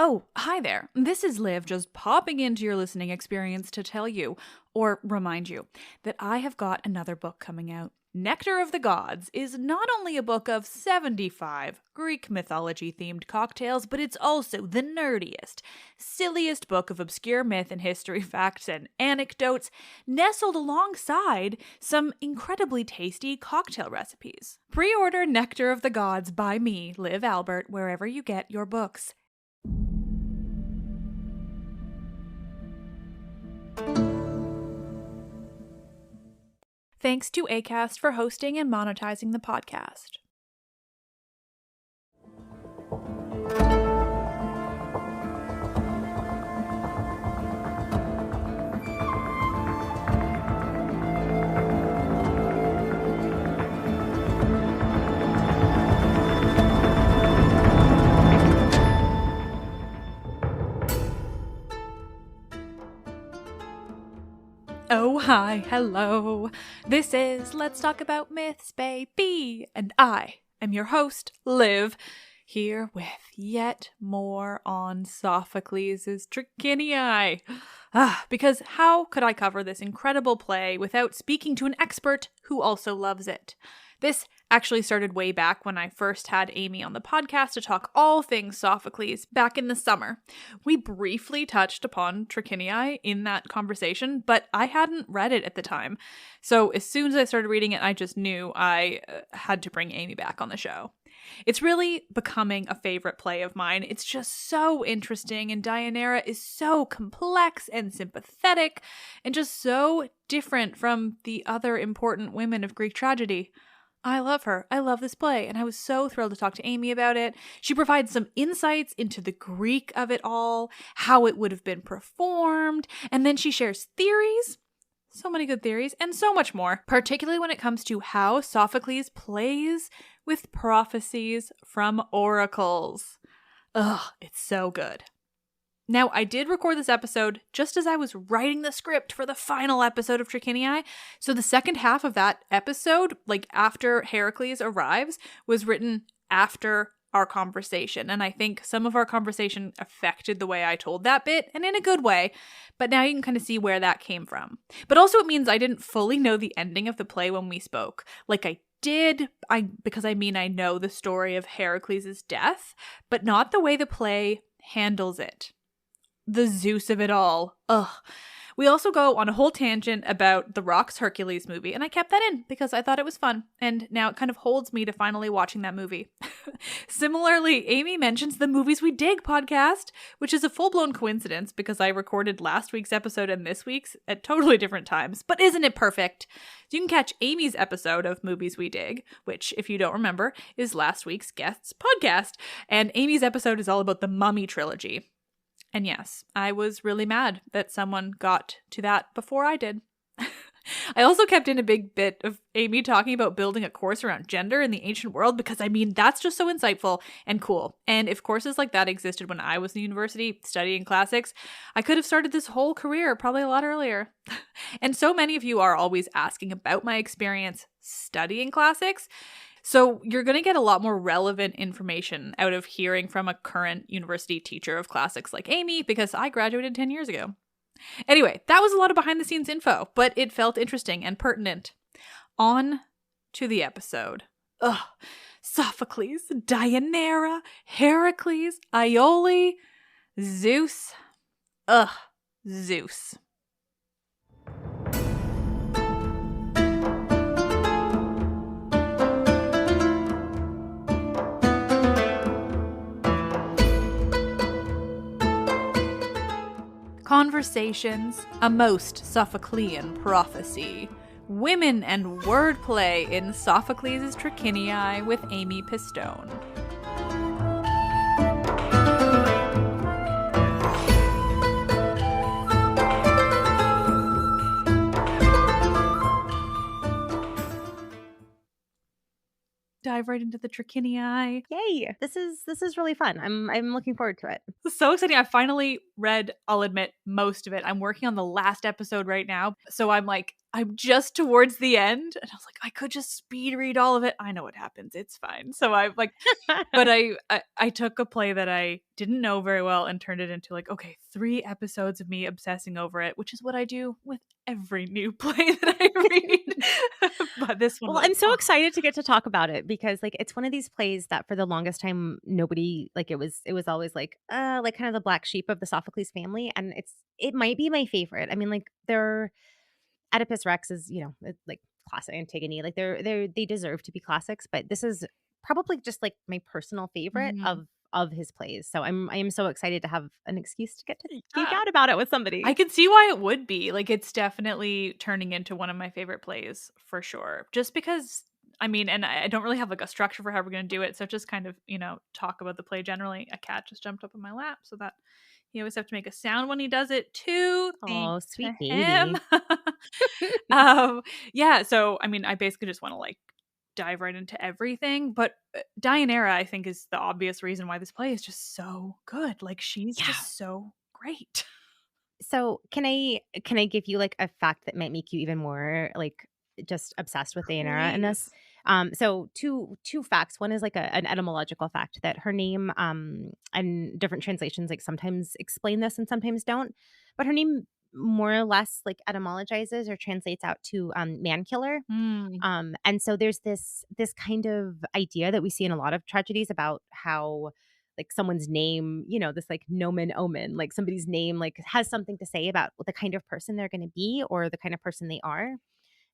Oh, hi there. This is Liv just popping into your listening experience to tell you, or remind you, that I have got another book coming out. Nectar of the Gods is not only a book of 75 Greek mythology-themed cocktails, but it's also the nerdiest, silliest book of obscure myth and history facts and anecdotes, nestled alongside some incredibly tasty cocktail recipes. Pre-order Nectar of the Gods by me, Liv Albert, wherever you get your books. Thanks to Acast for hosting and monetizing the podcast. Oh, hi, hello. This is Let's Talk About Myths, baby. And I am your host, Liv, here with yet more on Sophocles' Trachiniae. Because how could I cover this incredible play without speaking to an expert who also loves it? This actually started way back when I first had Amy on the podcast to talk all things Sophocles back in the summer. We briefly touched upon Trachiniae in that conversation, but I hadn't read it at the time. So as soon as I started reading it, I just knew I had to bring Amy back on the show. It's really becoming a favorite play of mine. It's just so interesting, and Deianira is so complex and sympathetic, and just so different from the other important women of Greek tragedy. I love her. I love this play, and I was so thrilled to talk to Amy about it. She provides some insights into the Greek of it all, how it would have been performed, and then she shares theories, so many good theories, and so much more, particularly when it comes to how Sophocles plays with prophecies from oracles. Ugh, it's so good. Now, I did record this episode just as I was writing the script for the final episode of Trachiniae, so the second half of that episode, like after Heracles arrives, was written after our conversation, and I think some of our conversation affected the way I told that bit, and in a good way, but now you can kind of see where that came from. But also it means I didn't fully know the ending of the play when we spoke. Like I did, because I know the story of Heracles' death, but not the way the play handles it. The Zeus of it all. Ugh. We also go on a whole tangent about the Rock's Hercules movie, and I kept that in because I thought it was fun, and now it kind of holds me to finally watching that movie. Similarly, Amy mentions the Movies We Dig podcast, which is a full-blown coincidence because I recorded last week's episode and this week's at totally different times, but isn't it perfect? You can catch Amy's episode of Movies We Dig, which, if you don't remember, is last week's guest's podcast, and Amy's episode is all about the Mummy trilogy. And yes, I was really mad that someone got to that before I did. I also kept in a big bit of Amy talking about building a course around gender in the ancient world because, that's just so insightful and cool. And if courses like that existed when I was in university studying classics, I could have started this whole career probably a lot earlier. And so many of you are always asking about my experience studying classics. So you're going to get a lot more relevant information out of hearing from a current university teacher of classics like Amy, because I graduated 10 years ago. Anyway, that was a lot of behind the scenes info, but it felt interesting and pertinent. On to the episode. Ugh. Sophocles, Deianira, Heracles, Iole, Zeus. Ugh. Zeus. Conversations, a most Sophoclean prophecy. Women and wordplay in Sophocles' Trachiniae with Amy Pistone. Dive right into the Trachiniae. Yay! This is really fun. I'm looking forward to it. It's so exciting. I finally read, I'll admit, most of it. I'm working on the last episode right now, so I'm like I'm just towards the end, and I was like, I could just speed read all of it. I know what happens. It's fine. So I'm like, but I took a play that I didn't know very well and turned it into like, okay, 3 episodes of me obsessing over it, which is what I do with every new play that I read. But this one Well, was I'm so excited to get to talk about it because like it's one of these plays that for the longest time nobody like it was always like kind of the black sheep of the Sophocles family, and it might be my favorite. I mean, like their Oedipus Rex is, it's like classic Antigone. Like they deserve to be classics, but this is probably just like my personal favorite Mhm. of his plays. So I am so excited to have an excuse to get to geek Yeah. out about it with I somebody. can see why it would be. Like, it's definitely turning into one of my favorite plays for sure. Just because, I mean, and I don't really have like a structure for how we're going to do it. So just kind of, talk about the play generally. A cat just jumped up in my lap. So that he always have to make a sound when he does it too. Oh, Thanks to sweet him. baby. Yeah. So, I mean, I basically just want to like dive right into everything. But Dianera, I think, is the obvious reason why this play is just so good. Like, she's Yeah. just so great. So, can I give you, like, a fact that might make you even more, like, just obsessed with Daenerys in this? Please. So two facts. One is, like, an etymological fact that her name, and different translations, like, sometimes explain this and sometimes don't, but her name more or less, like, etymologizes or translates out to, man killer. Mm. And so there's this kind of idea that we see in a lot of tragedies about how like someone's name, this like nomen omen, like somebody's name like has something to say about the kind of person they're going to be or the kind of person they are.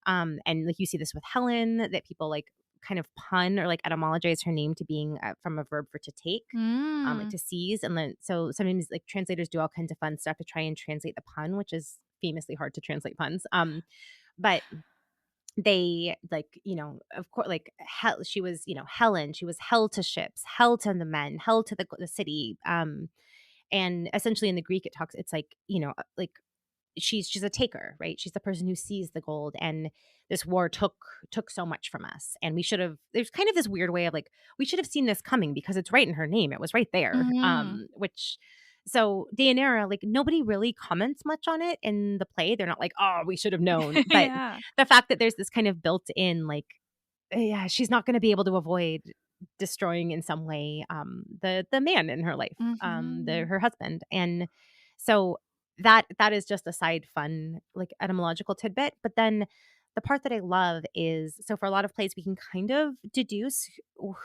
And like you see this with Helen that people like kind of pun or like etymologize her name to being from a verb for to take, like Mm. to seize. And then so sometimes like translators do all kinds of fun stuff to try and translate the pun, which is famously hard to translate puns. But they like of course like hell she was Helen, she was hell to ships, hell to the men, hell to the city, and essentially in the Greek it's like like she's a taker, right? She's the person who sees the gold, and this war took so much from us, and we should have there's kind of this weird way of like we should have seen this coming because it's right in her name, it was right there, Mhm. which so Deianira, like nobody really comments much on it in the play. They're not like, oh, we should have known, but Yeah. the fact that there's this kind of built in like yeah, she's not going to be able to avoid destroying in some way the man in her life, Mhm. her husband. And so that is just a side fun like etymological tidbit. But then the part that I love is so for a lot of plays we can kind of deduce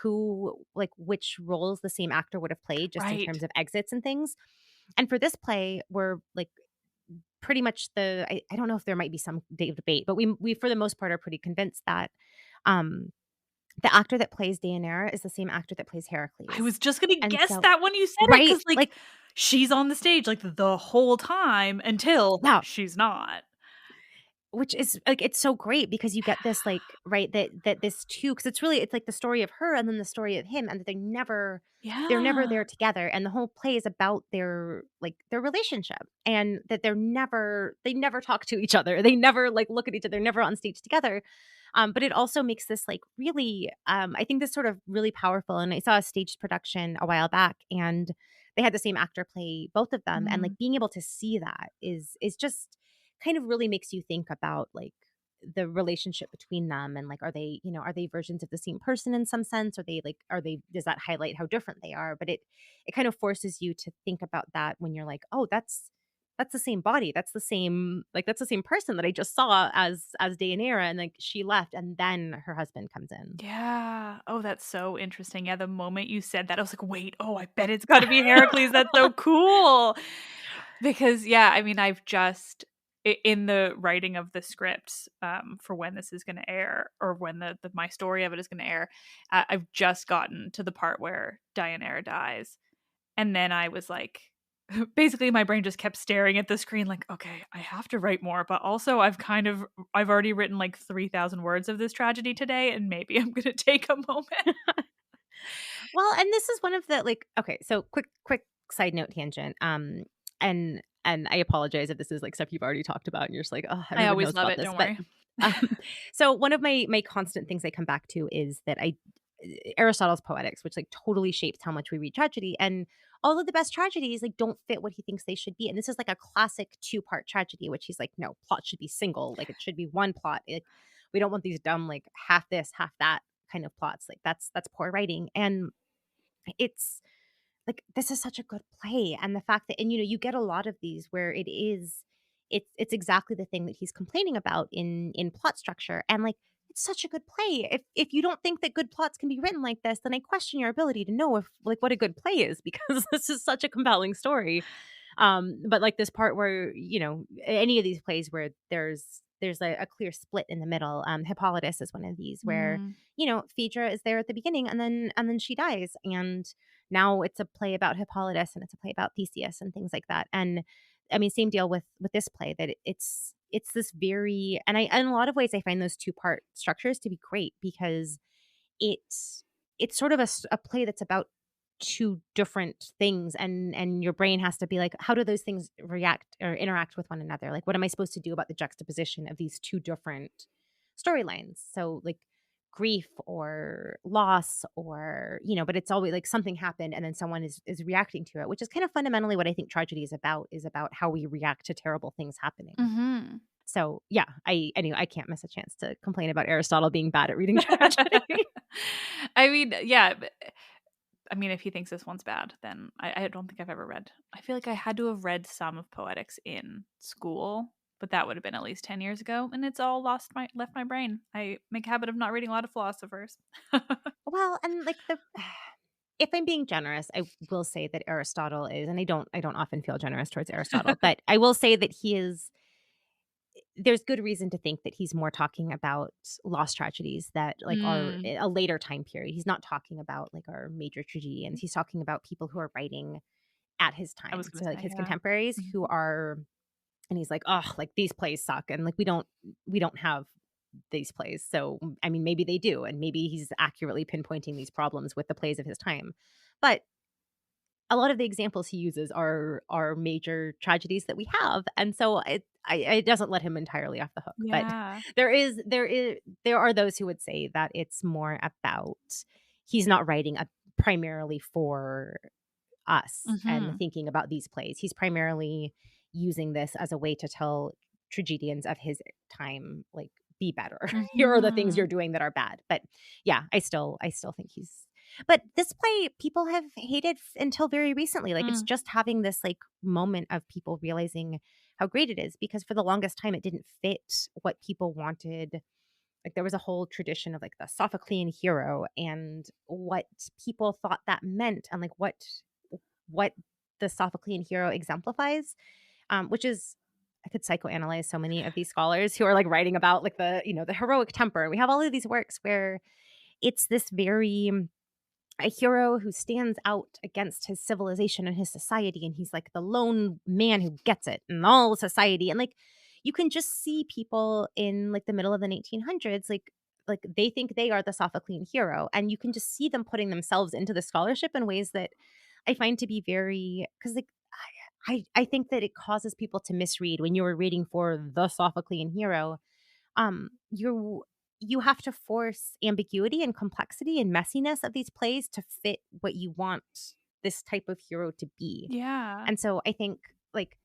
who like which roles the same actor would have played just in Right. terms of exits and things. And for this play, we're like pretty much I don't know if there might be some debate, but we for the most part are pretty convinced that um the actor that plays Deianira is the same actor that plays I Heracles. was just gonna And guess so that when you said it, right, because like, like she's on the stage, like, the whole time until yeah, she's not. which is like it's so great because you get this like right that this too because it's like the story of her and then the story of him and that they're never Yeah. there together and the whole play is about their relationship and that they never talk to each other. They never like look at each other, never on stage together. But it also makes this like really I think this sort of really powerful and I saw a staged production a while back and they had the same actor play both of them and like Mm. being able to see that is just kind of really makes you think about like the relationship between them and like are they versions of the same person in some sense are they does that highlight how different they are but it kind of forces you to think about that when you're like oh that's the same body that's the same person that I just saw as Deianira and like she left and then her husband comes in. Yeah. Oh, that's so interesting. Yeah, the moment you said that, I was like, "Wait, oh, I bet it's gotta be Heracles, that's so cool." Because, yeah, I mean, I've just in the writing of the script, for when this is gonna air or when the my story of it is gonna air, I've just gotten to the part where Dianera dies, and then I was like basically, my brain just kept staring at the screen like, "Okay, I have to write more," but also I've already written, like, 3,000 words of this tragedy today, and maybe I'm gonna take a moment. Well, and this is one of the like okay, so quick side note tangent. And I apologize if this is like stuff you've already talked about and you're just like, oh, I everybody always knows love about it, this. don't But worry. um so one of my constant things I come back to is that Aristotle's Poetics, which like totally shapes how much we read tragedy. And all of the best tragedies like don't fit what he thinks they should be. And this is like a classic two-part tragedy, which he's like, no, plot should be single. Like it should be one plot. Like we don't want these dumb like half this, half that kind of plots. Like that's poor writing. And it's like this is such a good play, and the fact that and you get a lot of these where it's exactly the thing that he's complaining about in plot structure, and like it's such a good play. If you don't think that good plots can be written like this, then I question your ability to know if like what a good play is, because this is such a compelling story. But like this part where any of these plays where there's a clear split in the middle. Hippolytus is one of these where Mm. Phaedra is there at the beginning, and then she dies, and now it's a play about Hippolytus and it's a play about Theseus and things like that. And I mean, same deal with this play, that it's this very, and in a lot of ways I find those two-part structures to be great, because it's sort of a play that's about two different things, and your brain has to be like, how do those things react or interact with one another? Like, what am I supposed to do about the juxtaposition of these two different storylines? So like grief or loss, or but it's always like something happened and then someone is reacting to it, which is kind of fundamentally what I think tragedy is about how we react to terrible things happening. Mhm. So yeah, anyway, I can't miss a chance to complain about Aristotle being bad at reading tragedy. I mean, yeah. I mean, if he thinks this one's bad, then I don't think I've ever read. I feel like I had to have read some of Poetics in school, but that would have been at least 10 years ago, and it's all left my brain. I make a habit of not reading a lot of philosophers. Well, and like if I'm being generous, I will say that Aristotle is, and I don't often feel generous towards Aristotle, but I will say that there's good reason to think that he's more talking about lost tragedies that like are Mm. a later time period. He's not talking about like our major tragedians. He's talking about people who are writing at his I was time. gonna So like say, his yeah. contemporaries Mhm. who are, and he's like, oh, like these plays suck. And like we don't have these plays. So I mean, maybe they do, and maybe he's accurately pinpointing these problems with the plays of his time. But a lot of the examples he uses are major tragedies that we have, and so it doesn't let him entirely off the hook. But Yeah. there are those who would say that it's more about he's not writing primarily for us and Mhm. thinking about these plays. He's primarily using this as a way to tell tragedians of his time, like, be better. Here are the things you're Mhm. doing that are bad. But yeah, I still think he's. But this play, people have hated until very recently. Like it's Mm. just having this like moment of people realizing how great it is, because for the longest time it didn't fit what people wanted. Like there was a whole tradition of like the Sophoclean hero and what people thought that meant, and like what the Sophoclean hero exemplifies, which is, I could psychoanalyze so many of these scholars who are like writing about like the heroic temper. We have all of these works where it's this very a hero who stands out against his civilization and his society, and he's like the lone man who gets it in all society. And like you can just see people in like the middle of the 1800s, like they think they are the Sophoclean hero, and you can just see them putting themselves into the scholarship in ways that I find to be very, because like I think that it causes people to misread when you were reading for the Sophoclean hero. You have to force ambiguity and complexity and messiness of these plays to fit what you want this type of hero to be. Yeah. And so I think like,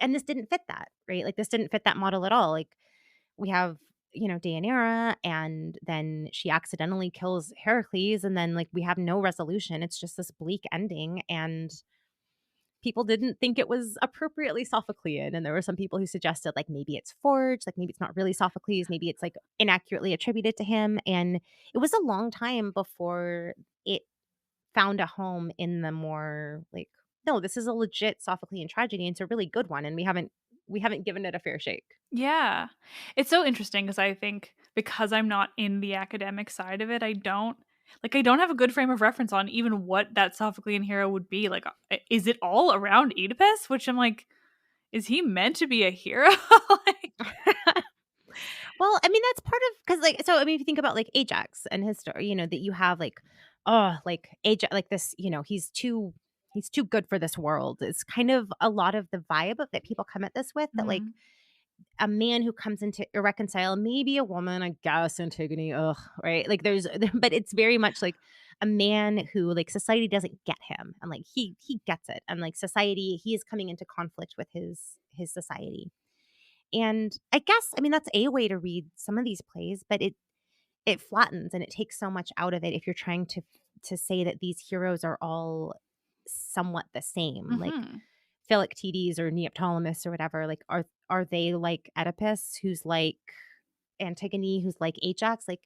and this didn't fit that, right? Like this didn't fit that model at all. Like we have, Deianira, and then she accidentally kills Heracles, and then like we have no resolution. It's just this bleak ending, and people didn't think it was appropriately Sophoclean. And there were some people who suggested like maybe it's forged, like maybe it's not really Sophocles, maybe it's like inaccurately attributed to him. And it was a long time before it found a home in the more like, no, this is a legit Sophoclean tragedy, and it's a really good one, and we haven't given it a fair shake. Yeah. It's so interesting because I think because I'm not in the academic side of it, I don't have a good frame of reference on even what that Sophoclean hero would be. Like, is it all around Oedipus? Which I'm like, is he meant to be a hero? Like, Well, I mean, that's part of, because like, so I mean, if you think about like Ajax and his story, that you have like, oh, like Ajax, like this, he's too good for this world. It's kind of a lot of the vibe that people come at this with, that like mhm. a man who comes into irreconcile, maybe a woman, I guess, Antigone, ugh, right? Like there's, but it's very much like a man who like society doesn't get him, and like he gets it, and like society, he is coming into conflict with his society. And I guess, I mean, that's a way to read some of these plays, but it flattens and it takes so much out of it if you're trying to say that these heroes are all somewhat the same. Like Mm-hmm. Philoctetes or Neoptolemus or whatever, like are they like Oedipus, who's like Antigone, who's like Ajax? Like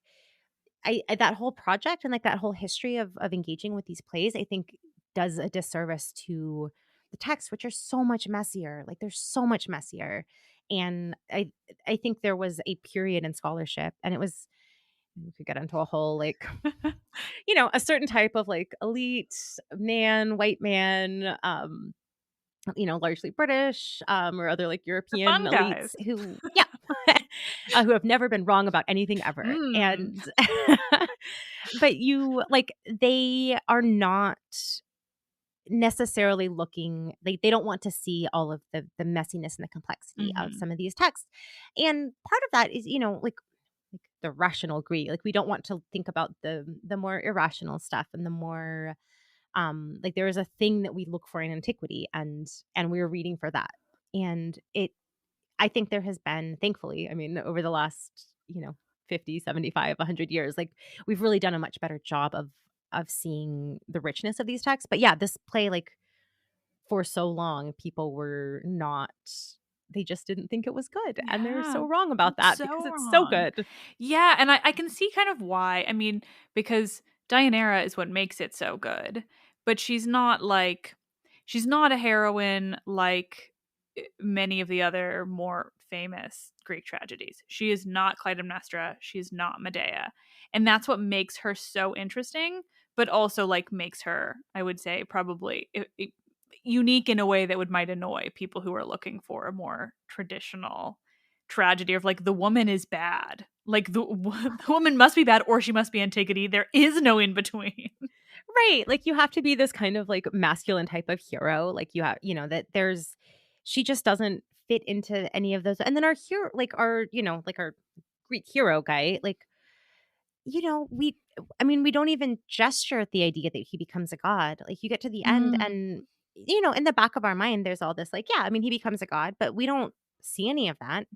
I that whole project and like that whole history of engaging with these plays, I think does a disservice to the texts, which are so much messier. Like they're so much messier. And I think there was a period in scholarship, and it was, we could get into a whole like a certain type of like elite man, white man, largely British, or other like The European fun elites guys. who, yeah, who have never been wrong about anything ever. Mm. And, but you like, they are not necessarily looking, like they don't want to see all of the messiness and the complexity of Mm-hmm. some of these texts. And part of that is, like the rational Greek. Like we don't want to think about the more irrational stuff and the more like there is a thing that we look for in antiquity, and we're reading for that. And I think there has been, thankfully, I mean, over the last 50, 75, 100 years, like we've really done a much better job of seeing the richness of these texts. But yeah, this play, like for so long people were not, they just didn't think it was good, and they're Yeah. so wrong about It's that so because it's so wrong. good. Yeah, and I can see kind of why. I mean, because Dianera is what makes it so good, but she's not a heroine like many of the other more famous Greek tragedies. She is not Clytemnestra, she's not Medea. And that's what makes her so interesting, but also like makes her, I would say, probably unique in a way that would might annoy people who are looking for a more traditional tragedy of like the woman is bad. Like the woman must be bad or she must be Antigone. There is no in between. Right, like you have to be this kind of like masculine type of hero, like you have, that there's, she just doesn't fit into any of those. And then our hero, like our, like our Greek hero guy, like, we, I mean, we don't even gesture at the idea that he becomes a god. Like you get to the end Mm. and, in the back of our mind, there's all this like, yeah, I mean, he becomes a god, but we don't see any of that.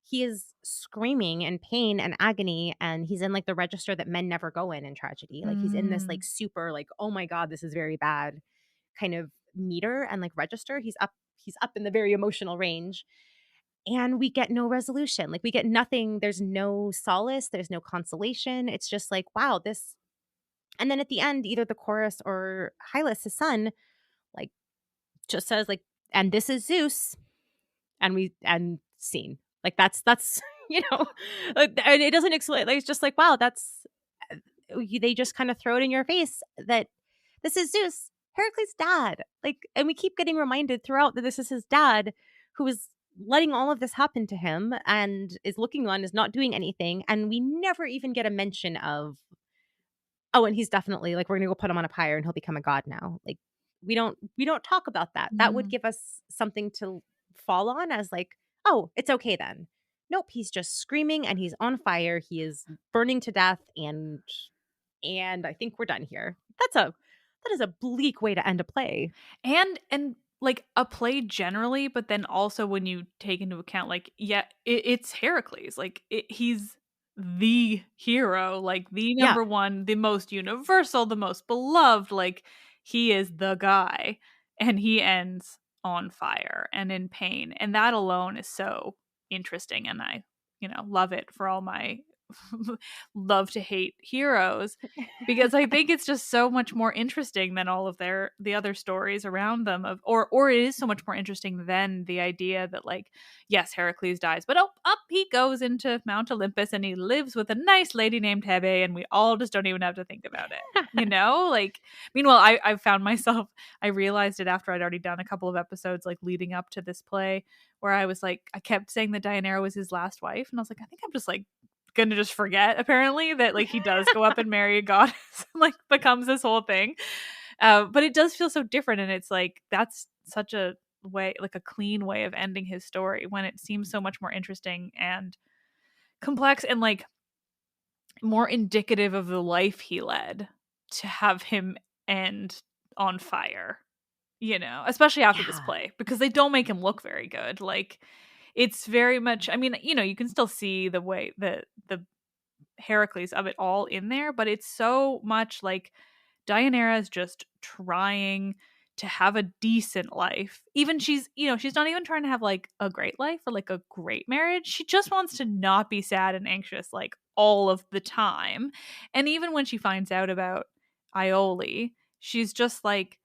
He is screaming in pain and agony, and he's in like the register that men never go in tragedy. Like he's in this like Mm. super like, oh my god, this is very bad kind of meter and like register. He's up in the very emotional range, and we get no resolution. Like we get nothing. There's no solace, there's no consolation. It's just like, wow, this. And then at the end, either the chorus or Hylas, his son, like just says like, and this is Zeus, and scene. Like that's and it doesn't explain. Like it's just like, wow, that's, they just kind of throw it in your face that this is Zeus, Heracles' dad. Like, and we keep getting reminded throughout that this is his dad, who is letting all of this happen to him and is looking on, is not doing anything, and we never even get a mention of, oh, and he's definitely like, we're gonna go put him on a pyre and he'll become a god now. Like we don't talk about that. That would Mm. give us something to fall on as like, oh, it's okay then. Nope, he's just screaming and he's on fire. He is burning to death, and I think we're done here. That is a bleak way to end a play. And like a play generally, but then also when you take into account like yeah, it's Heracles. Like he's the hero, like the Yeah. number one, the most universal, the most beloved. Like he is the guy, and he ends on fire and in pain, and that alone is so interesting. And I, love it for all my love to hate heroes, because I think it's just so much more interesting than all of the other stories around them of, or it is so much more interesting than the idea that like yes, Heracles dies, but oh, up he goes into Mount Olympus and he lives with a nice lady named Hebe and we all just don't even have to think about it. Like meanwhile I found myself, I realized it after I'd already done a couple of episodes like leading up to this play, where I was like, I kept saying that Deianira was his last wife, and I was like, I think I'm just like gonna just forget apparently that like he does go up and marry a goddess and like becomes this whole thing. But it does feel so different, and it's like that's such a way, like a clean way of ending his story when it seems so much more interesting and complex and like more indicative of the life he led. to have him end on fire, you know, especially after this Yeah. play, because they don't make him look very good. Like, it's very much, I mean, you know, you can still see the way the Heracles of it all in there, but it's so much like Deianira is just trying to have a decent life. Even she's, you know, she's not even trying to have like a great life or like a great marriage. She just wants to not be sad and anxious like all of the time. And even when she finds out about Iole, she's just like,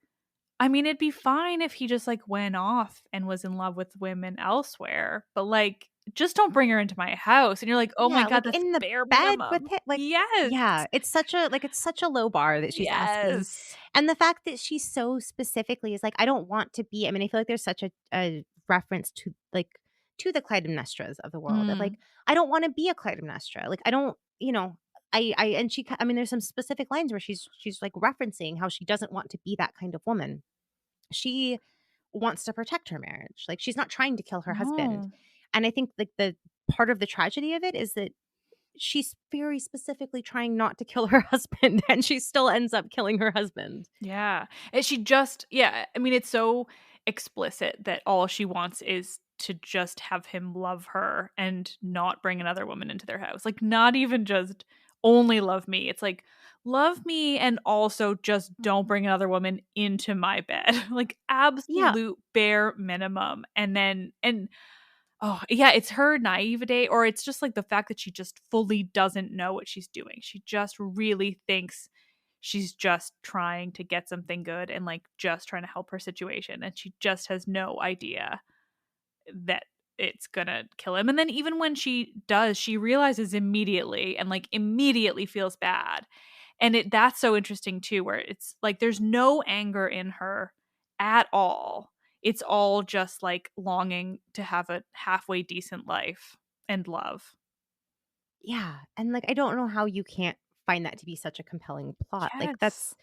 I mean, it'd be fine if he just like went off and was in love with women elsewhere, but like, just don't bring her into my house. And you're like, oh my Yeah, God, like, that's in the bare bed with minimum. it, like Yes. yeah, it's such a low bar that she's asking, Yes. and the fact that she so specifically is like, "I don't want to be." I mean, I feel like there's such a reference to, like, to the Clytemnestras of the world of, like, Mm. "I don't wanna be a Clytemnestra." Like, I don't you know, I and she I mean, there's some specific lines where she's, like, referencing how she doesn't want to be that kind of woman. She wants to protect her marriage, like, she's not trying to kill her husband, No. and I think, like, the part of the tragedy of it is that she's very specifically trying not to kill her husband, and she still ends up killing her husband. Yeah. And she just, yeah, I mean, it's so explicit that all she wants is to just have him love her and not bring another woman into their house. Like, not even just only love me. It's like, love me and also just don't bring another woman into my bed. Like, Yeah, absolute bare minimum. And then, and oh, yeah, it's her naivete, or it's just like the fact that she just fully doesn't know what she's doing. She just really thinks she's just trying to get something good and like just trying to help her situation. And she just has no idea that it's gonna kill him. And then even when she does, she realizes immediately and like immediately feels bad. And that's so interesting too, where it's like there's no anger in her at all. It's all just like longing to have a halfway decent life and love. yeah, and, like, I don't know how you can't find that to be such a compelling plot, like, Yes. that's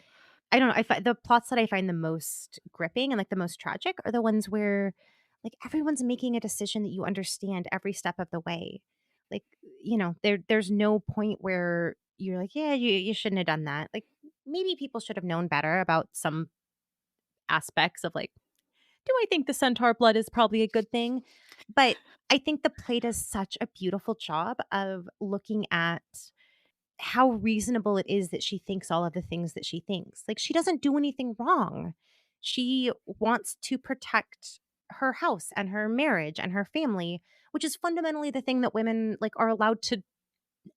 I don't know, I find the plots that I find the most gripping and, like, the most tragic are the ones where, like, everyone's making a decision that you understand every step of the way. Like, there's no point where you're like, "Yeah, you shouldn't have done that." Like, maybe people should have known better about some aspects of, like, do I think the centaur blood is probably a good thing? But I think the play does such a beautiful job of looking at how reasonable it is that she thinks all of the things that she thinks. Like, she doesn't do anything wrong. She wants to protect her house and her marriage and her family, which is fundamentally the thing that women like are allowed to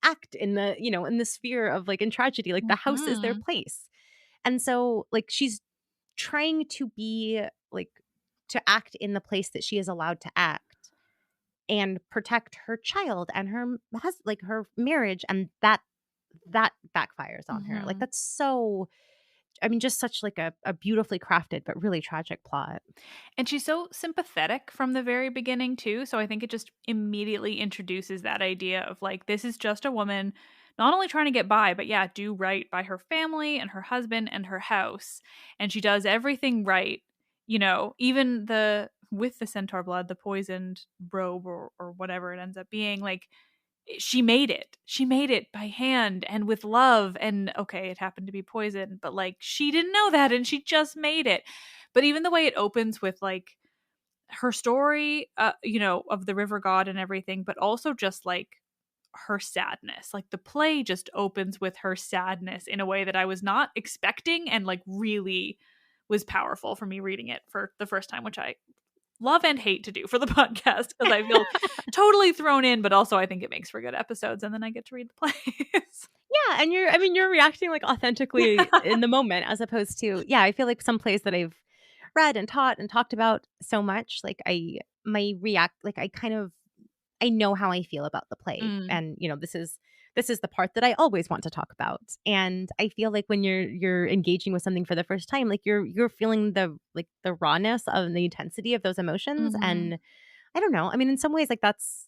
act in in the sphere of like in tragedy. Like the house is their Mhm. place. And so like she's trying to be like to act in the place that she is allowed to act and protect her child and like her marriage, and that backfires on her. Like Mhm. that's so I mean just such like a beautifully crafted but really tragic plot. And she's so sympathetic from the very beginning too, so I think it just immediately introduces that idea of like this is just a woman not only trying to get by, but yeah, do right by her family and her husband and her house. And she does everything right, you know, even the with the centaur blood, the poisoned robe or whatever it ends up being, like she made it. She made it by hand and with love. And okay, it happened to be poison, but like she didn't know that and she just made it. But even the way it opens with like her story, you know, of the river god and everything, but also just like her sadness. Like the play just opens with her sadness in a way that I was not expecting and like really was powerful for me reading it for the first time, which I love and hate to do for the podcast because I feel totally thrown in, but also I think it makes for good episodes and then I get to read the plays. Yeah, and you're reacting like Yeah. authentically in the moment as opposed to yeah, I feel like some plays that I've read and taught and talked about so much, like I my react like I kind of I know how I feel about the play. Mm. And this is the part that I always want to talk about. And I feel like when you're engaging with something for the first time, like you're feeling the like the rawness of the intensity of those emotions. Mhm. And I don't know. I mean, in some ways, like that's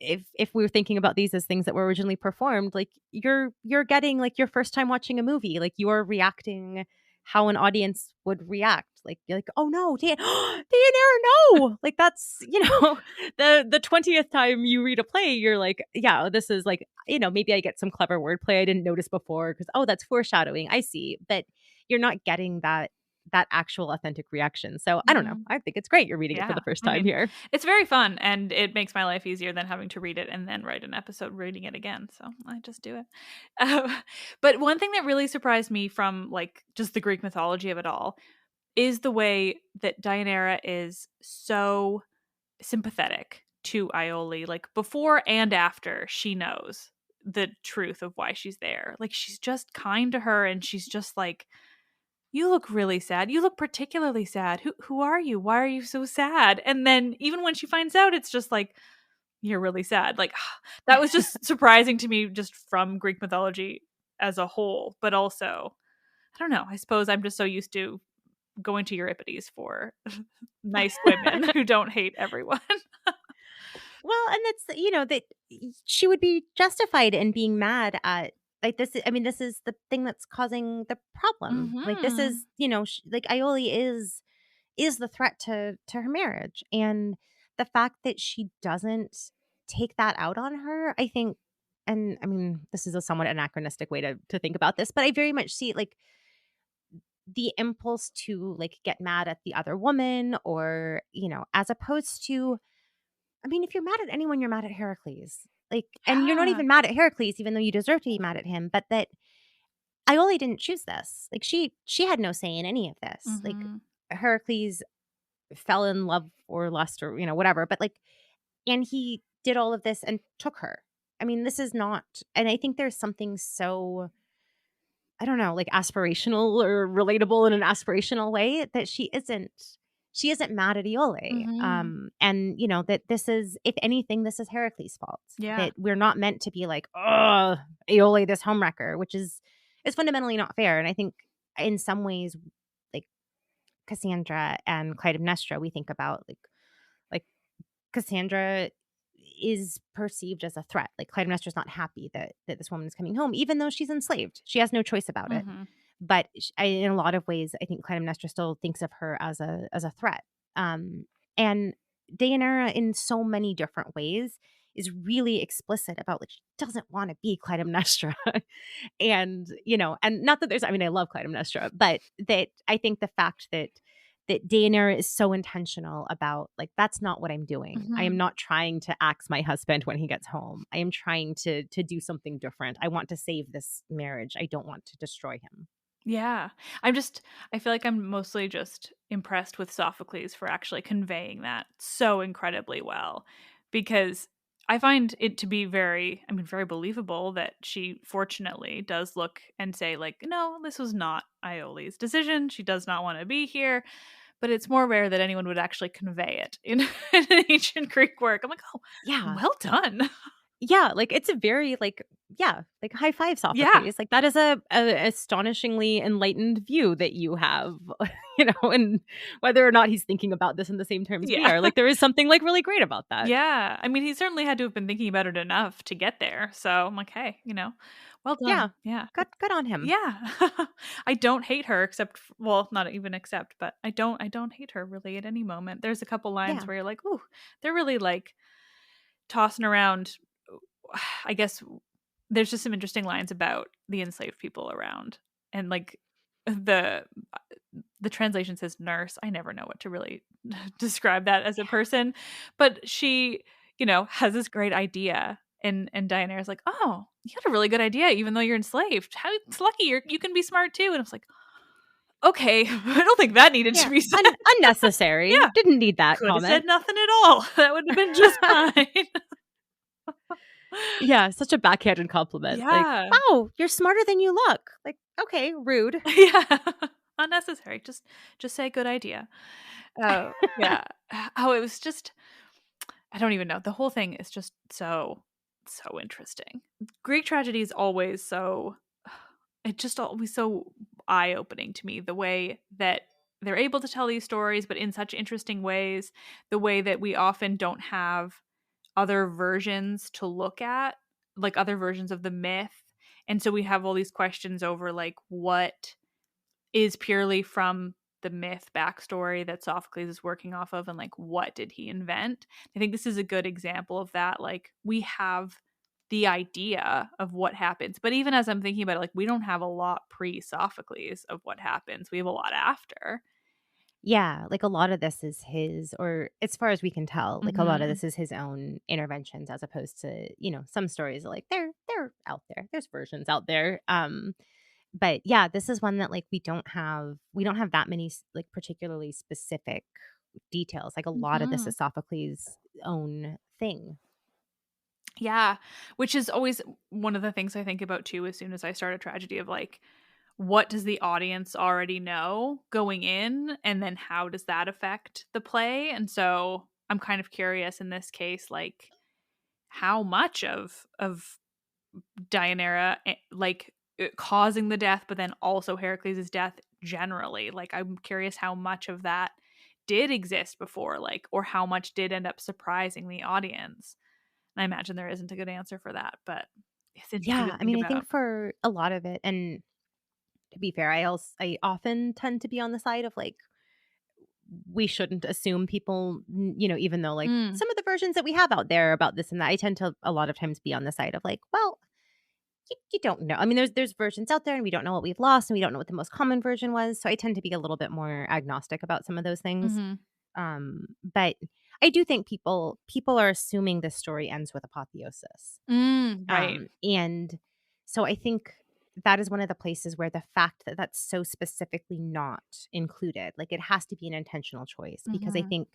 if we were thinking about these as things that were originally performed, like you're getting like your first time watching a movie, like you're reacting how an audience would react. Like, you're like, oh no, Deianira, no! Like, that's, the 20th time you read a play, you're like, yeah, this is like, maybe I get some clever wordplay I didn't notice before because, oh, that's foreshadowing. I see. But you're not getting that actual authentic reaction. So I don't know. Mhm. I think it's great you're reading it for Yeah. the first I time mean, here. it's very fun, and it makes my life easier than having to read it and then write an episode reading it again. So I just do it. Uh, but one thing that really surprised me from like just the Greek mythology of it all is the way that Deianira is so sympathetic to Iole, like before and after she knows the truth of why she's there. Like she's just kind to her, and she's just like, you look really sad. You look particularly sad. Who are you? Why are you so sad? And then even when she finds out, it's just like, you're really sad. Like that was just surprising to me just from Greek mythology as a whole, but also I don't know. I suppose I'm just so used to going to Euripides for nice women who don't hate everyone. Well, and that's, that she would be justified in being mad at, like, this. I mean, this is the thing that's causing the problem. Like, this Mhm. is, like, Iole is the threat to her marriage, and the fact that she doesn't take that out on her, I think. And I mean, this is a somewhat anachronistic way to think about this, but I very much see, like, the impulse to, like, get mad at the other woman, or, as opposed to, I mean, if you're mad at anyone, you're mad at Heracles. Like, and you're not Yeah. even mad at Heracles, even though you deserve to be mad at him, but that Iole didn't choose this. Like, she had no say in any of this. Like, Mhm. Heracles fell in love or lust or, whatever, but, like, and he did all of this and took her. I mean, this is not, and I think there's something so, I don't know, like, aspirational or relatable in an aspirational way that she isn't mad at Iole. Mhm. And that this is, if anything, this is Heracles' fault. Yeah. That we're not meant to be like, oh, Iole, this homewrecker, which is fundamentally not fair. And I think in some ways, like, Cassandra and Clytemnestra, we think about, like Cassandra is perceived as a threat. Like, Clytemnestra's not happy that this woman is coming home, even though she's enslaved. She has no choice about it. Mhm. But in a lot of ways, I think Clytemnestra still thinks of her as a threat. And Deianira, in so many different ways, is really explicit about, like, she doesn't want to be Clytemnestra. And and not that there's, I mean, I love Clytemnestra, but that I think the fact that Deianira is so intentional about, like, that's not what I'm doing. I am Mhm. not trying to axe my husband when he gets home. I am trying to do something different. I want to save this marriage. I don't want to destroy him. Yeah. I feel like I'm mostly just impressed with Sophocles for actually conveying that so incredibly well, because I find it to be very believable that she fortunately does look and say, like, no, this was not Iole's decision. She does not want to be here. But it's more rare that anyone would actually convey it in, in an ancient Greek work. I'm like, oh, Yeah. well done. Yeah, like, it's a very, like, yeah, like, high five, Yeah. Sophocles. Like, that is a astonishingly enlightened view that you have, and whether or not he's thinking about this in the same terms we Yeah. are, like, there is something, like, really great about that. Yeah. I mean, he certainly had to have been thinking about it enough to get there. So I'm like, hey, well Yeah. done. Yeah. Good on him. Yeah. I don't hate her well, not even except, but I don't hate her really at any moment. There's a couple lines Yeah. where you're like, ooh, they're really like tossing around. I guess there's just some interesting lines about the enslaved people around, and like the the translation says nurse. I never know what to really describe that as a person, but she, has this great idea, and Diana's like, "Oh, you had a really good idea, even though you're enslaved. How it's lucky you can be smart too." And I was like, "Okay, I don't think that needed to Yeah. be said." Unnecessary. Yeah, Didn't need that could have said comment. nothing at all. That would have been just fine. Yeah, such a backhanded compliment. Like, Yeah. "Wow, you're smarter than you look." Like, "Okay, rude." Yeah. Unnecessary. Just say good idea. Oh, yeah. Oh, it was just I don't even know. The whole thing is just so interesting. Greek tragedy is always so it's just always so eye-opening to me, the way that they're able to tell these stories but in such interesting ways, the way that we often don't have other versions to look at, like other versions of the myth. And so we have all these questions over like what is purely from the myth backstory that Sophocles is working off of, and like what did he invent. I think this is a good example of that. Like we have the idea of what happens, but even as I'm thinking about it, like we don't have a lot pre Sophocles of what happens, we have a lot after. Yeah, like, a lot of this is his, or as far as we can tell, like, a lot of Mm-hmm. this is his own interventions as opposed to, some stories are like, they're out there. There's versions out there. But yeah, this is one that, like, we don't have that many like, particularly specific details. Like, a lot of this Mm-hmm. is Sophocles' own thing. Yeah, which is always one of the things I think about too as soon as I start a tragedy of like, what does the audience already know going in? And then how does that affect the play? And so I'm kind of curious in this case, like, how much of Deianira like causing the death, but then also Heracles' death generally. Like I'm curious how much of that did exist before, like, or how much did end up surprising the audience. And I imagine there isn't a good answer for that, but it's interesting to Yeah, I think mean, I about. think for a lot of it, and to be fair, I often tend to be on the side of, like, we shouldn't assume people, even though, like, Mm, some of the versions that we have out there about this and that, I tend to a lot of times be on the side of, like, well, you don't know. I mean, there's versions out there and we don't know what we've lost and we don't know what the most common version was. So I tend to be a little bit more agnostic about some of those things. mhm. But I do think people are assuming this story ends with apotheosis. Right. And so I think that is one of the places where the fact that that's so specifically not included, like, it has to be an intentional choice, because I Mhm. think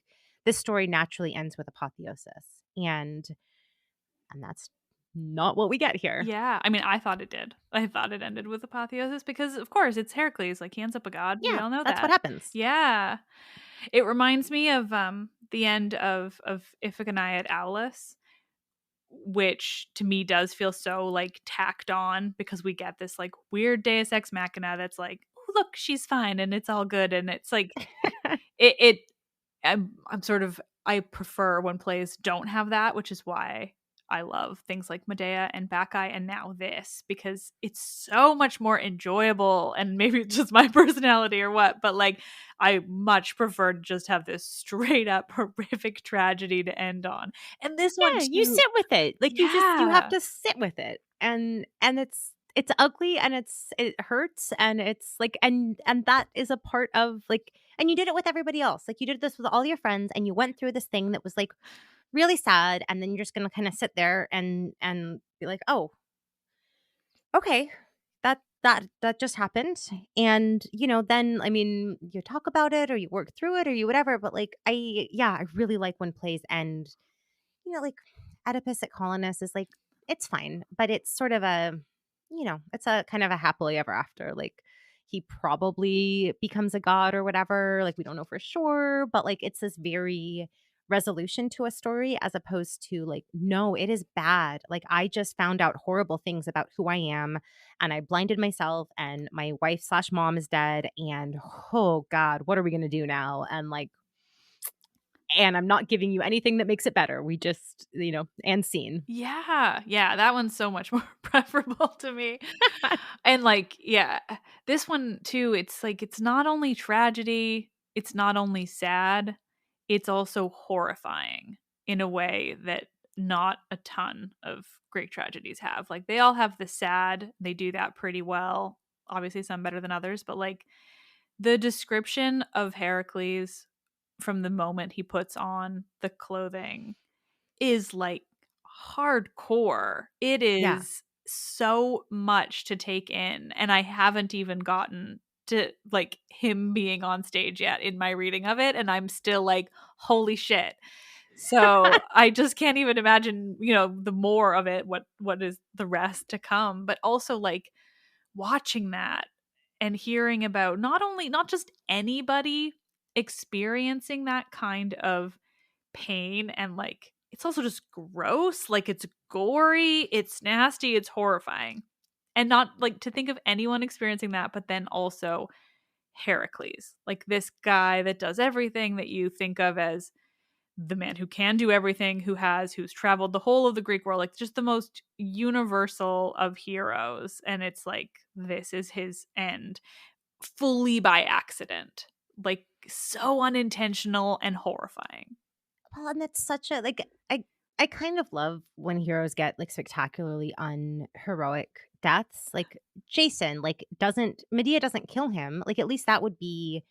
this story naturally ends with apotheosis, and that's not what we get here. Yeah, I mean, I thought it did. I thought it ended with apotheosis because, of course, it's Heracles. Like he ends up a god. We Yeah, all know that's what that. happens. Yeah, it reminds me of the end of Iphigenia at Aulis, which to me does feel so like tacked on because we get this like weird Deus Ex Machina that's like, oh, look, she's fine and it's all good, and it's like it I'm sort of I prefer when plays don't have that, which is why I love things like Medea and Bacchae and now this, because it's so much more enjoyable, and maybe it's just my personality or what, but like I much prefer to just have this straight up horrific tragedy to end on. And this one Yeah, you too. sit with it. Like, you have Yeah. to sit with it. And it's ugly and it hurts and it's like, and that is a part of, like, and you did it with everybody else. Like, you did this with all your friends and you went through this thing that was, like, really sad, and then you're just going to kind of sit there and be like, "Oh, okay. That just happened." And, then, I mean, you talk about it or you work through it or you whatever, but, like, I really like when plays end, like, Oedipus at Colonus is like, it's fine, but it's sort of it's a kind of a happily ever after. Like, he probably becomes a god or whatever. Like, we don't know for sure, but, like, it's this very resolution to a story, as opposed to, like, no, it is bad. Like, I just found out horrible things about who I am and I blinded myself and my wife slash mom is dead. And oh God, what are we going to do now? And, like, and I'm not giving you anything that makes it better. We just, and scene. Yeah. Yeah, that one's so much more preferable to me. And like, yeah, this one too, it's like it's not only tragedy, it's not only sad, it's also horrifying in a way that not a ton of Greek tragedies have. Like they all have the sad, they do that pretty well. Obviously some better than others, but like the description of Heracles from the moment he puts on the clothing is like hardcore. It Yeah. is so much to take in, and I haven't even gotten to like him being on stage yet in my reading of it, and I'm still like, holy shit. So I just can't even imagine, the more of it, what is the rest to come. But also like watching that and hearing about not just anybody experiencing that kind of pain, and like it's also just gross, like it's gory, it's nasty, it's horrifying. And not like to think of anyone experiencing that, but then also Heracles, like this guy that does everything that you think of as the man who can do everything, who's traveled the whole of the Greek world, like just the most universal of heroes, and it's like this is his end. fully by accident. Like, so unintentional and horrifying. Well, and that's such a like I kind of love when heroes get like spectacularly unheroic deaths. Like Jason, like doesn't Medea doesn't kill him. Like at least that would be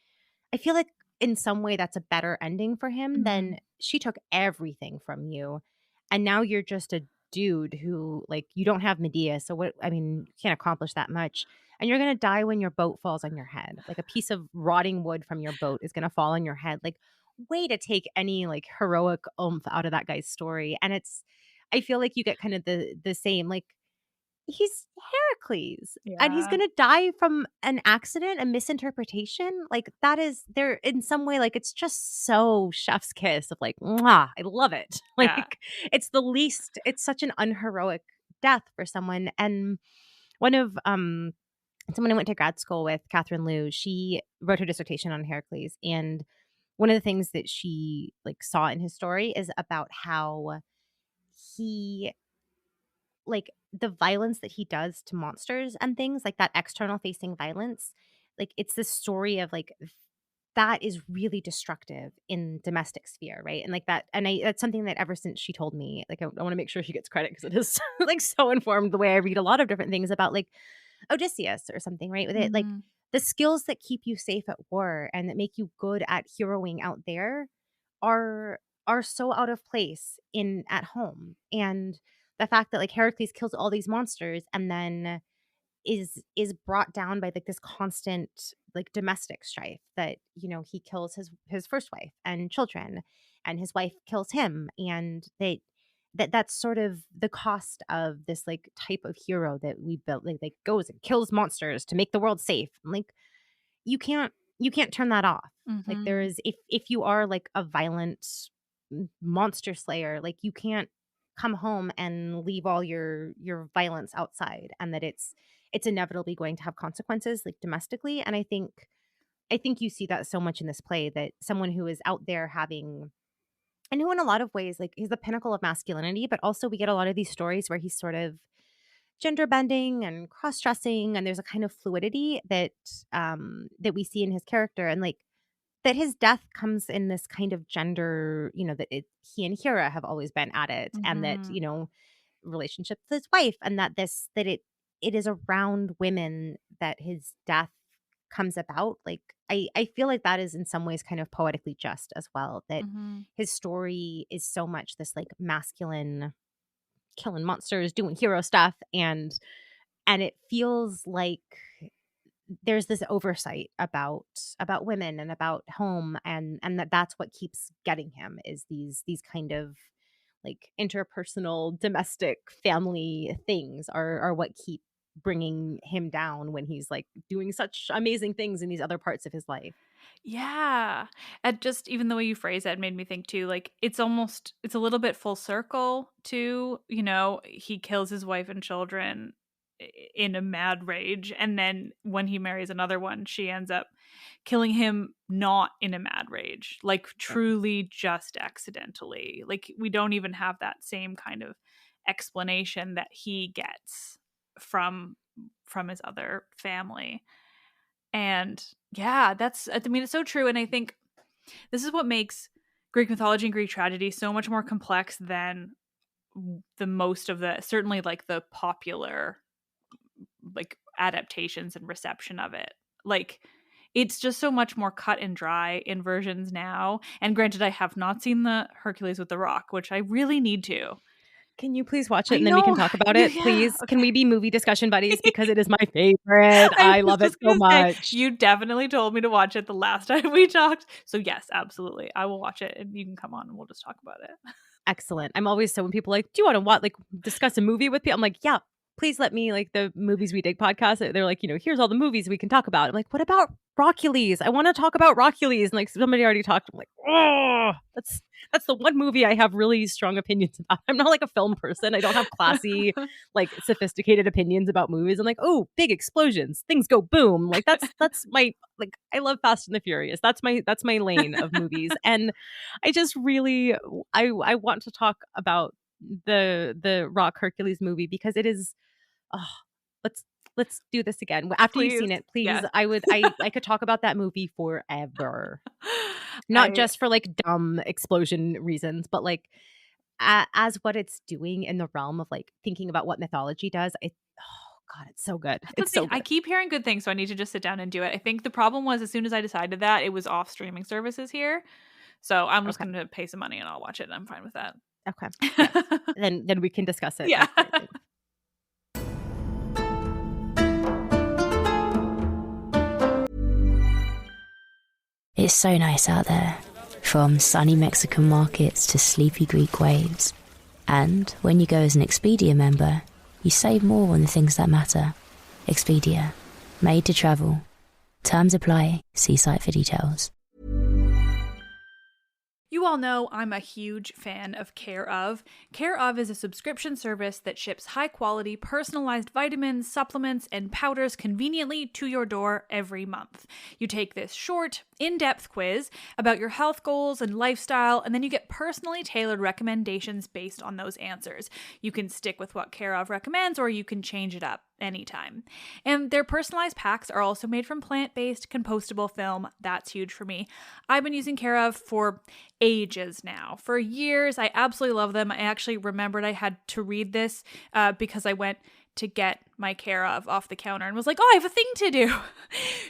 I feel like in some way that's a better ending for him than Mhm. she took everything from you and now you're just a dude who like you don't have Medea, so what I mean, you can't accomplish that much. And you're gonna die when your boat falls on your head. Like a piece of rotting wood from your boat is gonna fall on your head. Like way to take any like heroic oomph out of that guy's story. And it's I feel like you get kind of the same like he's Heracles, and he's Yeah. gonna die from an accident, a misinterpretation, like, that is there in some way, like, it's just so chef's kiss of, like, "Mwah," I love it. Yeah. Like, it's the least it's such an unheroic death for someone, and one of, someone I went to grad school with, Catherine Liu, she wrote her dissertation on Heracles, and one of the things that she, like, saw in his story is about how he like, the violence that he does to monsters and things, like that external facing violence, like, it's this story of, like, that is really destructive in domestic sphere, right? And, like, that and I that's something that ever since she told me, like, I wanna make sure she gets credit because it is, like, so informed the way I read a lot of different things about, like, Odysseus or something, right? With it, like, Mhm. the skills that keep you safe at war and that make you good at heroing out there are are so out of place in at home. And the fact that like Heracles kills all these monsters and then is brought down by like this constant like domestic strife that you know he kills his first wife and children and his wife kills him and that's sort of the cost of this like type of hero that we built like goes and kills monsters to make the world safe. Like you can't turn that off. Like there Mhm. is if you are like a violent monster slayer, like you can't come home and leave all your violence outside and that it's inevitably going to have consequences like domestically. And I think you see that so much in this play that someone who is out there having and who in a lot of ways like he's the pinnacle of masculinity, but also we get a lot of these stories where he's sort of gender bending and cross dressing and there's a kind of fluidity that we see in his character and like that his death comes in this kind of gender, you know, that he and Hera have always been at it and that, Mhm. you know, relationship with his wife and that it is around women that his death comes about. Like I feel like that is in some ways kind of poetically just as well that Mhm. his story is so much this like masculine killing monsters, doing hero stuff and it feels like there's this oversight about women and about home and that's what keeps getting him is these kind of like interpersonal domestic family things are what keep bringing him down when he's like doing such amazing things in these other parts of his life. Yeah. And just even the way you phrase that made me think too, like it's a little bit full circle too, he kills his wife and children in a mad rage, and then when he marries another one, she ends up killing him not in a mad rage, like Right. truly just accidentally. Like we don't even have that same kind of explanation that he gets from his other family. And yeah, I mean, it's so true. And I think this is what makes Greek mythology and Greek tragedy so much more complex than the most of the, certainly like the popular, like adaptations and reception of it. Like, it's just so much more cut and dry in versions now. And granted, I have not seen the Hercules with the Rock, which I really need to. Can you please watch it I and then we can know. talk about Yeah, it, yeah. please? Can Okay. we be movie discussion buddies because it is my favorite. I I was love it just so gonna say, much. you definitely told me to watch it the last time we talked. So yes, absolutely. I will watch it and you can come on and we'll just talk about it. Excellent. I'm always so when people are like, "Do you wanna what, like, discuss a movie with me?" I'm like, "Yeah, please let me like the Movies We Dig podcast." They're like, you know, "Here's all the movies we can talk about." I'm like, "What about Rockules? I wanna talk about Rockules." And like somebody already talked. I'm like, "Oh, that's the one movie I have really strong opinions about." I'm not like a film person. I don't have classy, like sophisticated opinions about movies. I'm like, "Oh, big explosions, things go boom." Like that's my like I love Fast and the Furious. That's my lane of movies. And I just really I want to talk about the Rock Hercules movie because it is oh, let's let's do this again. After you've Please. seen it, please. Yes. I could talk about that movie forever. Not I just for like dumb explosion reasons, but like as what it's doing in the realm of like thinking about what mythology does. Oh God, it's so good. That's the It's thing. so I good. keep hearing good things, so I need to just sit down and do it. I think the problem was as soon as I decided that, it was off streaming services here. So I'm just Okay. going to pay some money and I'll watch it. And I'm fine with that. Okay. Yes. Then we can discuss it Yeah. after. It's so nice out there, from sunny Mexican markets to sleepy Greek waves. And when you go as an Expedia member, you save more on the things that matter. Expedia, made to travel. Terms apply. See site for details. You all know I'm a huge fan of Care Of. Care Of is a subscription service that ships high-quality, personalized vitamins, supplements, and powders conveniently to your door every month. You take this short, in-depth quiz about your health goals and lifestyle, and then you get personally tailored recommendations based on those answers. You can stick with what Care Of recommends, or you can change it up anytime. And their personalized packs are also made from plant-based, compostable film. That's huge for me. I've been using Care Of for ages now. For years, I absolutely love them. I actually remembered I had to read this because I went to get my Care Of off the counter and was like, oh, I have a thing to do.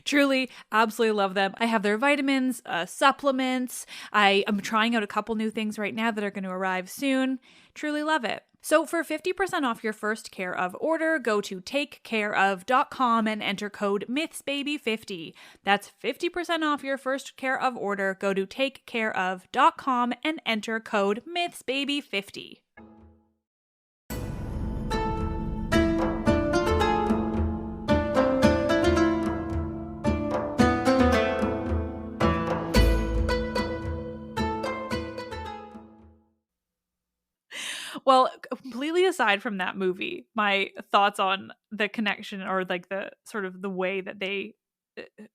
Truly, absolutely love them. I have their vitamins, supplements. I am trying out a couple new things right now that are going to arrive soon. Truly love it. So for 50% off your first Care Of order, go to takecareof.com and enter code MythsBaby50. That's 50% off your first Care Of order. Go to takecareof.com and enter code MythsBaby50. Well, completely aside from that movie, my thoughts on the connection or like the sort of the way that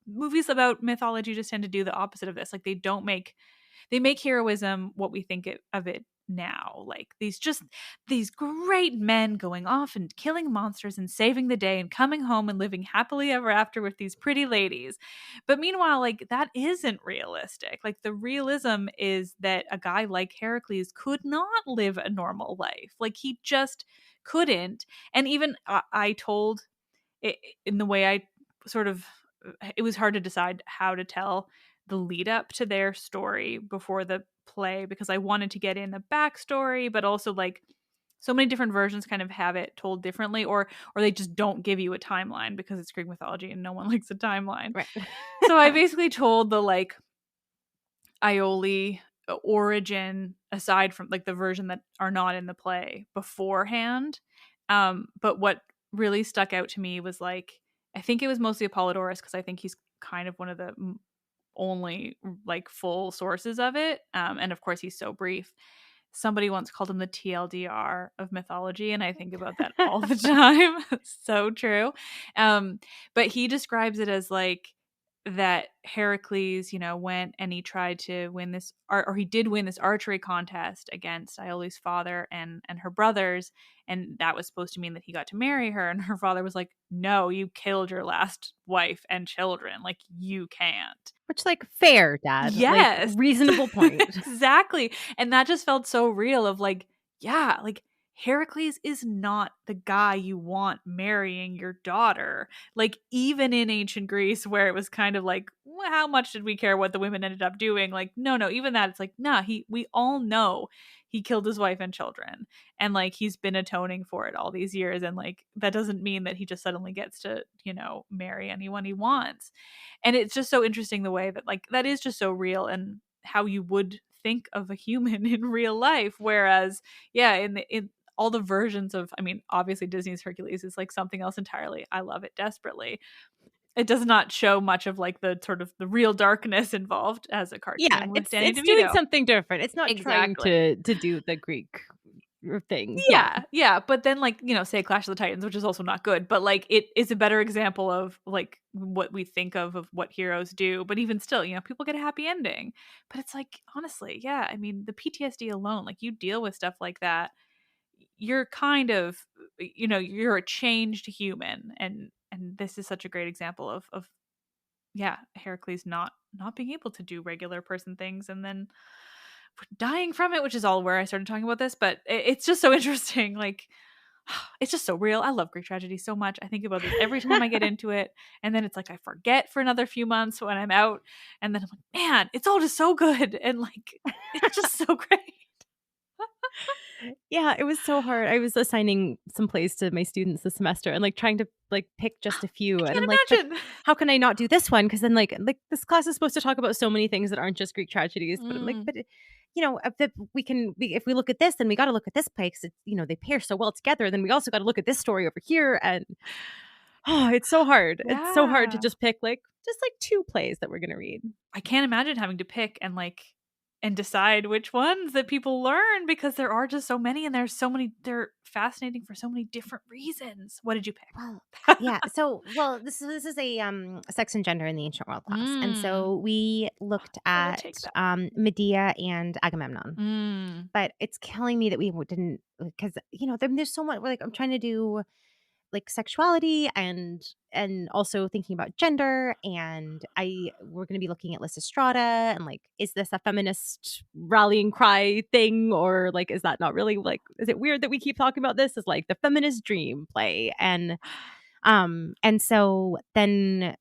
movies about mythology just tend to do the opposite of this. Like they make heroism what we think of it now. Like these great men going off and killing monsters and saving the day and coming home and living happily ever after with these pretty ladies. But meanwhile, like that isn't realistic. Like the realism is that a guy like Heracles could not live a normal life. Like he just couldn't. And even I told it in the way I sort of it was hard to decide how to tell the lead up to their story before the play because I wanted to get in the backstory, but also like so many different versions kind of have it told differently, or they just don't give you a timeline because it's Greek mythology and no one likes a timeline. Right. So I basically told the like Aioli origin aside from like the version that are not in the play beforehand. But what really stuck out to me was like I think it was mostly Apollodorus because I think he's kind of one of the only like full sources of it. And of course he's so brief. Somebody once called him the TLDR of mythology, and I think about that all the time. So true. But he describes it as like that Heracles, went and he tried to win this, or he did win this archery contest against Iola's father and her brothers, and that was supposed to mean that he got to marry her. And her father was like, "No, you killed your last wife and children. Like you can't." Which, like, fair, Dad. Yes, Like, reasonable point. exactly. And that just felt so real. Of like, yeah, like Heracles is not the guy you want marrying your daughter. Like, even in ancient Greece, where it was kind of like, well, how much did we care what the women ended up doing? Like, no, even that, it's like, nah, we all know he killed his wife and children. And like, he's been atoning for it all these years. And like, that doesn't mean that he just suddenly gets to, marry anyone he wants. And it's just so interesting the way that, like, that is just so real and how you would think of a human in real life. Whereas, yeah, in all the versions of, I mean, obviously Disney's Hercules is like something else entirely. I love it desperately. It does not show much of like the sort of the real darkness involved as a Yeah, cartoon with Danny it's doing DeVito. something different. It's not trying Exactly. to do the Greek thing. Yeah. Yeah. But then like, say Clash of the Titans, which is also not good, but like it is a better example of like what we think of what heroes do. But even still, people get a happy ending. But it's like, honestly, yeah, I mean, the PTSD alone, like you deal with stuff like that, you're kind of you're a changed human, and this is such a great example of yeah, Heracles not being able to do regular person things, and then dying from it, which is all where I started talking about this. But it's just so interesting. Like, it's just so real. I love Greek tragedy so much. I think about this every time I get into it, and then it's like I forget for another few months when I'm out, and then I'm like, man, it's all just so good, and like it's just so great. Yeah, it was so hard. I was assigning some plays to my students this semester and like trying to like pick just a few. I And can't I'm like, but imagine. how can I not do this one? Because then like this class is supposed to talk about so many things that aren't just Greek tragedies. But I'm like, but if we look at this, then we got to look at this play because they pair so well together. Then we also got to look at this story over here. And it's so hard. It's so hard to Yeah. just pick just two plays that we're gonna read. I can't imagine having to pick and decide which ones that people learn, because there are just so many, and there's so many. They're fascinating for so many different reasons. What did you pick? Well, yeah. So, this is a sex and gender in the ancient world class, and so we looked I would at take that. Medea and Agamemnon. But it's killing me that we didn't, because there's so much. I'm trying to do sexuality and also thinking about gender, and we're going to be looking at Lysistrata and is this a feminist rallying cry thing, or is that not really is it weird that we keep talking about this as the feminist dream play, and so then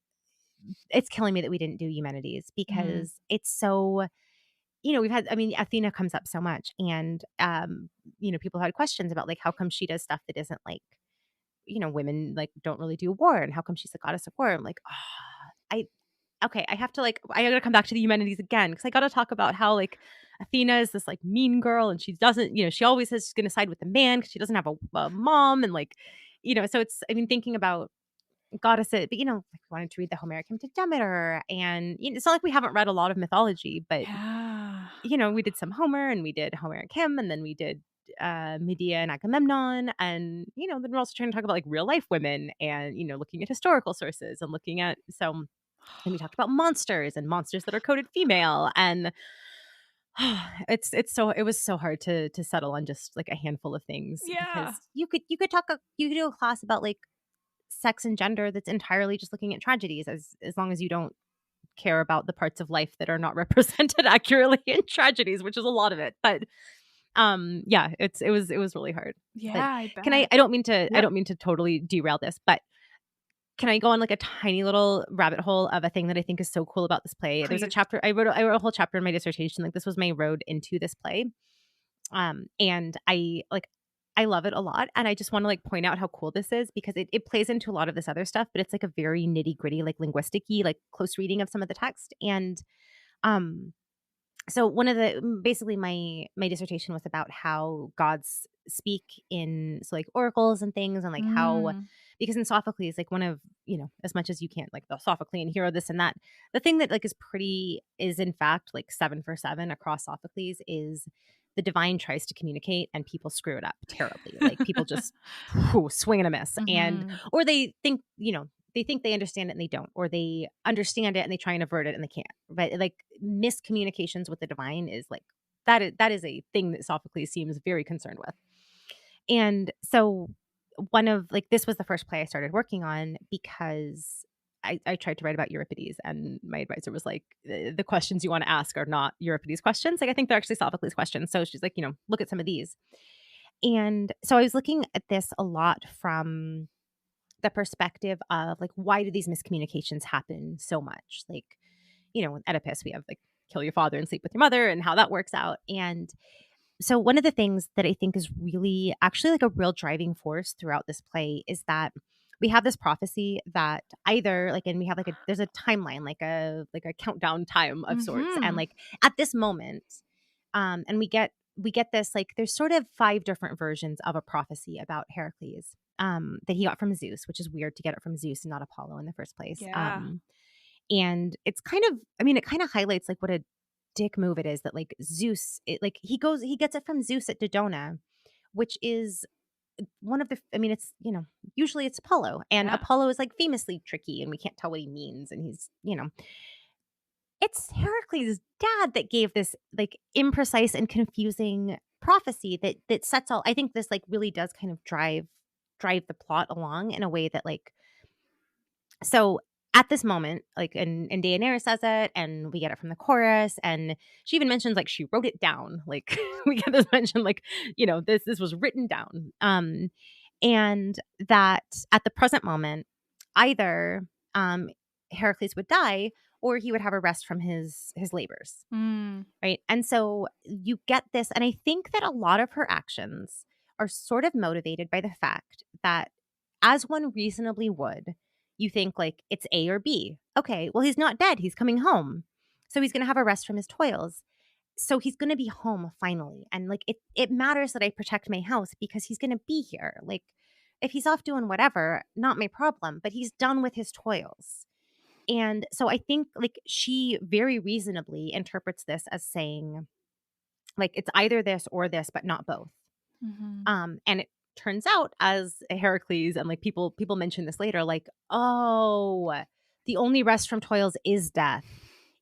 it's killing me that we didn't do Eumenides, because it's so we've had, Athena comes up so much, and people had questions about how come she does stuff that isn't women don't really do war, and how come she's the goddess of war. I'm like, I have to I gotta come back to the Eumenides again, because I gotta talk about how Athena is this mean girl, and she doesn't, she always says she's gonna side with the man because she doesn't have a mom, and so it's thinking about goddesses, but we wanted to read the Homeric hymn to Demeter, and it's not like we haven't read a lot of mythology, but Yeah. we did some Homer, and we did Homeric hymn, and then we did Medea and Agamemnon, and then we're also trying to talk about real life women, and looking at historical sources, and looking at and we talked about monsters and monsters that are coded female, and it was so hard to settle on just a handful of things, Yeah. because you could do a class about sex and gender that's entirely just looking at tragedies, as long as you don't care about the parts of life that are not represented accurately in tragedies, which is a lot of it. But yeah, it was really hard. Yeah, But I bet. can I don't mean to Yep. I don't mean to totally derail this, but can I go on a tiny little rabbit hole of a thing that I think is so cool about this play? There's a Please. chapter I wrote a whole chapter in my dissertation. This was my road into this play. And I love it a lot, and I just want to point out how cool this is, because it plays into a lot of this other stuff, but it's a very nitty-gritty, linguistic-y, close reading of some of the text. And so one of the basically my dissertation was about how gods speak in oracles and things, and how, because in Sophocles, one of, as much as you can't the Sophoclean hero, this and that, the thing that is in fact 7 for 7 across Sophocles is the divine tries to communicate and people screw it up terribly. People just swing and a miss, and or they think they understand it and they don't, or they understand it and they try and avert it and they can't. But miscommunications with the divine is that is a thing that Sophocles seems very concerned with. And so one of this was the first play I started working on, because I tried to write about Euripides, and my advisor was the questions you want to ask are not Euripides questions. I think they're actually Sophocles questions. So she's look at some of these. And so I was looking at this a lot from the perspective of why do these miscommunications happen so much? With Oedipus, we have kill your father and sleep with your mother, and how that works out. And so one of the things that I think is really actually a real driving force throughout this play is that we have this prophecy that either and we have there's a timeline, a countdown time of sorts, and at this moment, and we get this there's sort of 5 different versions of a prophecy about Heracles that he got from Zeus, which is weird to get it from Zeus and not Apollo in the first place. Yeah. And it's kind of, it kind of highlights what a dick move it is that Zeus, he gets it from Zeus at Dodona, which is one of the, it's, usually it's Apollo, and Apollo is famously tricky, and we can't tell what he means, and he's, it's Heracles' dad that gave this imprecise and confusing prophecy that sets all, I think this really does kind of drive drive the plot along in a way that like, so at this moment, like, and Deianira says it, and we get it from the chorus, and she even mentions like she wrote it down. Like we get this mention, like, this was written down. And that at the present moment, either Heracles would die or he would have a rest from his labors. Right. And so you get this, and I think that a lot of her actions are sort of motivated by the fact that, as one reasonably would, you think like it's A or B. Okay, well, he's not dead. He's coming home. So he's going to have a rest from his toils. So he's going to be home finally. And like, it matters that I protect my house because he's going to be here. Like, if he's off doing whatever, not my problem, but he's done with his toils. And so I think like she very reasonably interprets this as saying like it's either this or this, but not both. And it turns out, as Heracles and like people mention this later, like, oh, the only rest from toils is death.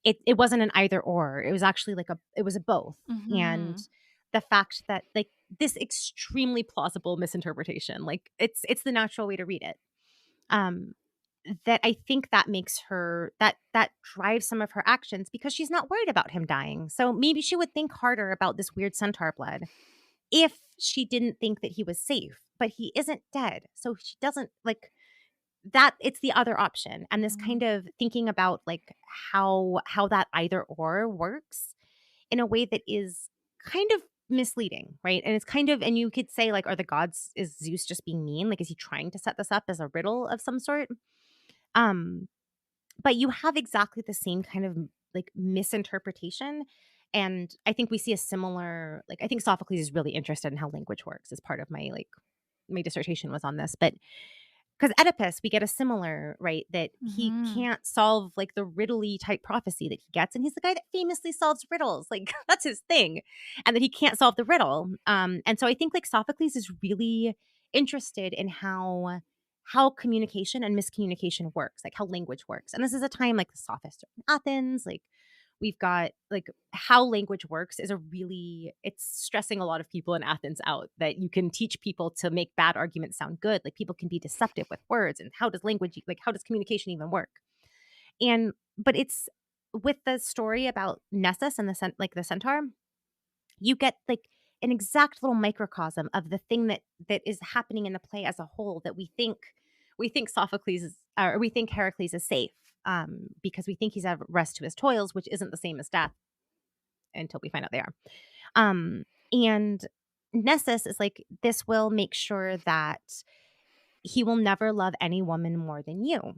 It wasn't an either or. It was actually like it was a both. And the fact that like this extremely plausible misinterpretation, like it's the natural way to read it. That I think that makes her that drives some of her actions because she's not worried about him dying. So maybe she would think harder about this weird centaur blood if she didn't think that he was safe, but he isn't dead. So she doesn't like that. It's the other option. And this kind of thinking about like how that either or works in a way that is kind of misleading, right? And it's kind of, and you could say like, are the gods, is Zeus just being mean? Like, is he trying to set this up as a riddle of some sort? But you have exactly the same kind of like misinterpretation. And I think we see a similar, like, I think Sophocles is really interested in how language works as part of my, like, my dissertation was on this. But because Oedipus, we get a similar, right, that he can't solve like the riddly type prophecy that he gets. And he's the guy that famously solves riddles. Like, that's his thing. And that he can't solve the riddle. And so I think like Sophocles is really interested in how communication and miscommunication works, like how language works. And this is a time like the sophists are in Athens, like we've got like how language works is it's stressing a lot of people in Athens out, that you can teach people to make bad arguments sound good. Like people can be deceptive with words, and how does communication even work? But it's with the story about Nessus and the centaur, you get like an exact little microcosm of the thing that is happening in the play as a whole, that we think Sophocles is, or we think Heracles is safe, because we think he's at rest to his toils, which isn't the same as death until we find out they are. And Nessus is like, this will make sure that he will never love any woman more than you.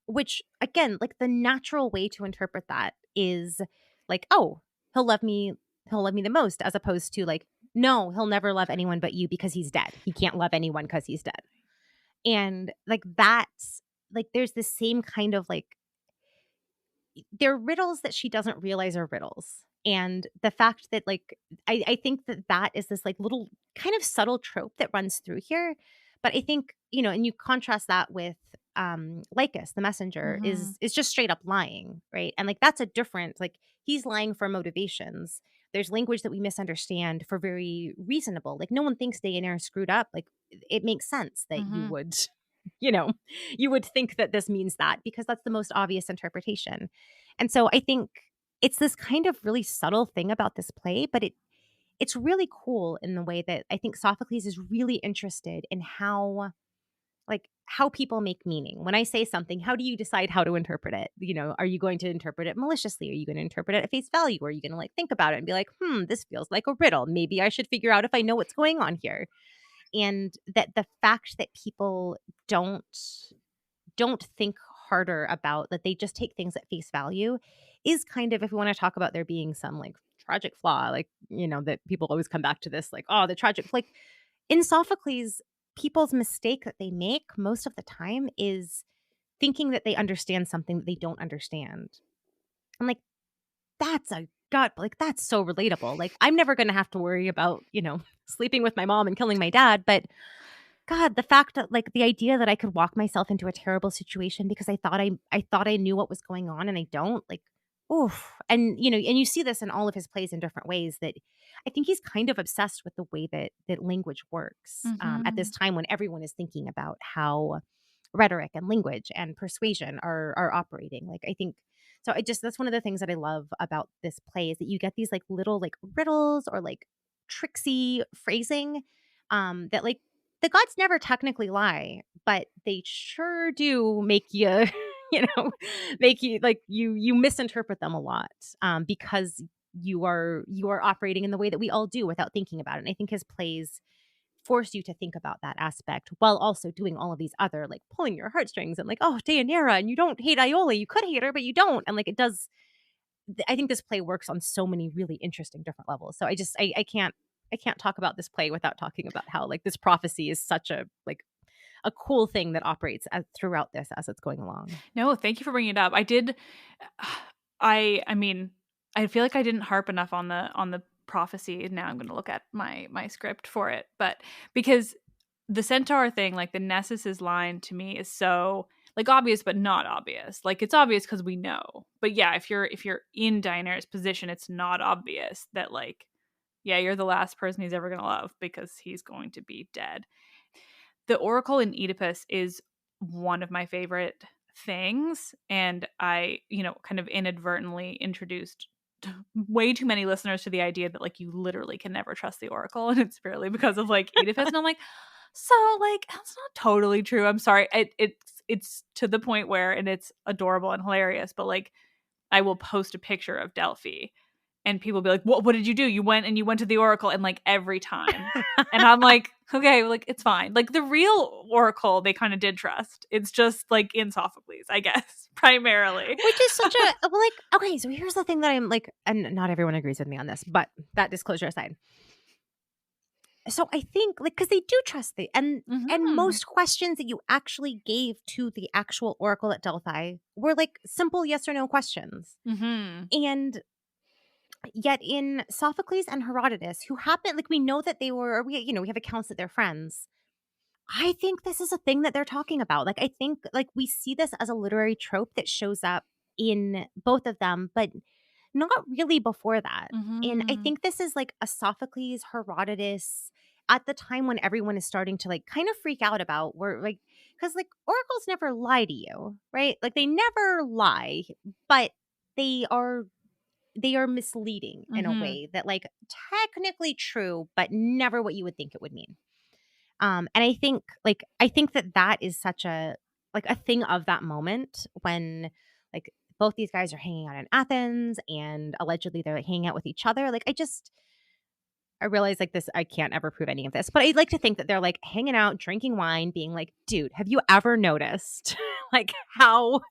Which, again, like the natural way to interpret that is like, oh, he'll love me the most, as opposed to like, no, he'll never love anyone but you because he's dead. He can't love anyone because he's dead. And like that's like, there's the same kind of like, they're riddles that she doesn't realize are riddles. And the fact that like, I think that is this like little kind of subtle trope that runs through here. But I think, and you contrast that with Lycus, the messenger, is just straight up lying, right? And like that's a different, like he's lying for motivations. There's language that we misunderstand for very reasonable. Like no one thinks Deianira screwed up. Like it makes sense that you would, you would think that this means that, because that's the most obvious interpretation. And so I think it's this kind of really subtle thing about this play, but it's really cool in the way that I think Sophocles is really interested in how people make meaning. When I say something, how do you decide how to interpret it? Are you going to interpret it maliciously? Are you going to interpret it at face value? Or are you going to like think about it and be like, this feels like a riddle. Maybe I should figure out if I know what's going on here. And that the fact that people don't think harder about that, they just take things at face value, is kind of, if we want to talk about there being some like tragic flaw, like, that people always come back to this, like, oh, the tragic, like in Sophocles, people's mistake that they make most of the time is thinking that they understand something that they don't understand. I'm like, that's that's so relatable. Like, I'm never going to have to worry about, sleeping with my mom and killing my dad. But God, the fact that like the idea that I could walk myself into a terrible situation because I thought I knew what was going on and I don't, like, oof. And, and you see this in all of his plays in different ways, that I think he's kind of obsessed with the way that language works at this time when everyone is thinking about how rhetoric and language and persuasion are operating. Like, I think so. That's one of the things that I love about this play, is that you get these like little like riddles or like tricksy phrasing that like the gods never technically lie, but they sure do make you make you like you misinterpret them a lot because you are operating in the way that we all do without thinking about it. And I think his plays force you to think about that aspect while also doing all of these other like pulling your heartstrings and like, oh, Deianira, and you don't hate Iole, you could hate her but you don't, and like it does. I think this play works on so many really interesting different levels. So I can't talk about this play without talking about how like this prophecy is such a like a cool thing that operates throughout this as it's going along. No, thank you for bringing it up. I did. I mean, I feel like I didn't harp enough on the prophecy. Now I'm going to look at my script for it, but because the centaur thing, like the Nessus's line to me is so like obvious, but not obvious. Like it's obvious because we know, but yeah, if you're in Deianira's position, it's not obvious that like, yeah, you're the last person he's ever going to love because he's going to be dead. The Oracle in Oedipus is one of my favorite things, and I, kind of inadvertently introduced way too many listeners to the idea that like you literally can never trust the Oracle, and it's purely because of like Oedipus. And I'm like, so like that's not totally true. I'm sorry. It's to the point where, and it's adorable and hilarious, but like I will post a picture of Delphi and people will be like, what did you do? You went to the Oracle, and like every time. And I'm like, okay, like it's fine. Like the real Oracle, they kind of did trust. It's just like in Sophocles, I guess, primarily. Which is such a, like, okay, so here's the thing that I'm like, and not everyone agrees with me on this, but that disclosure aside. So I think like, because they do trust and most questions that you actually gave to the actual Oracle at Delphi were like simple yes or no questions. And yet in Sophocles and Herodotus, who happen, like we know that they were, we have accounts that they're friends. I think this is a thing that they're talking about. Like, I think like we see this as a literary trope that shows up in both of them, but not really before that. And I think this is like a Sophocles, Herodotus at the time when everyone is starting to like kind of freak out about where like, because like oracles never lie to you, right? Like they never lie, but they are misleading in a way that like technically true, but never what you would think it would mean. And I think that is such a like a thing of that moment when like both these guys are hanging out in Athens and allegedly they're like hanging out with each other. Like I realize like this, I can't ever prove any of this, but I'd like to think that they're like hanging out, drinking wine, being like, dude, have you ever noticed like how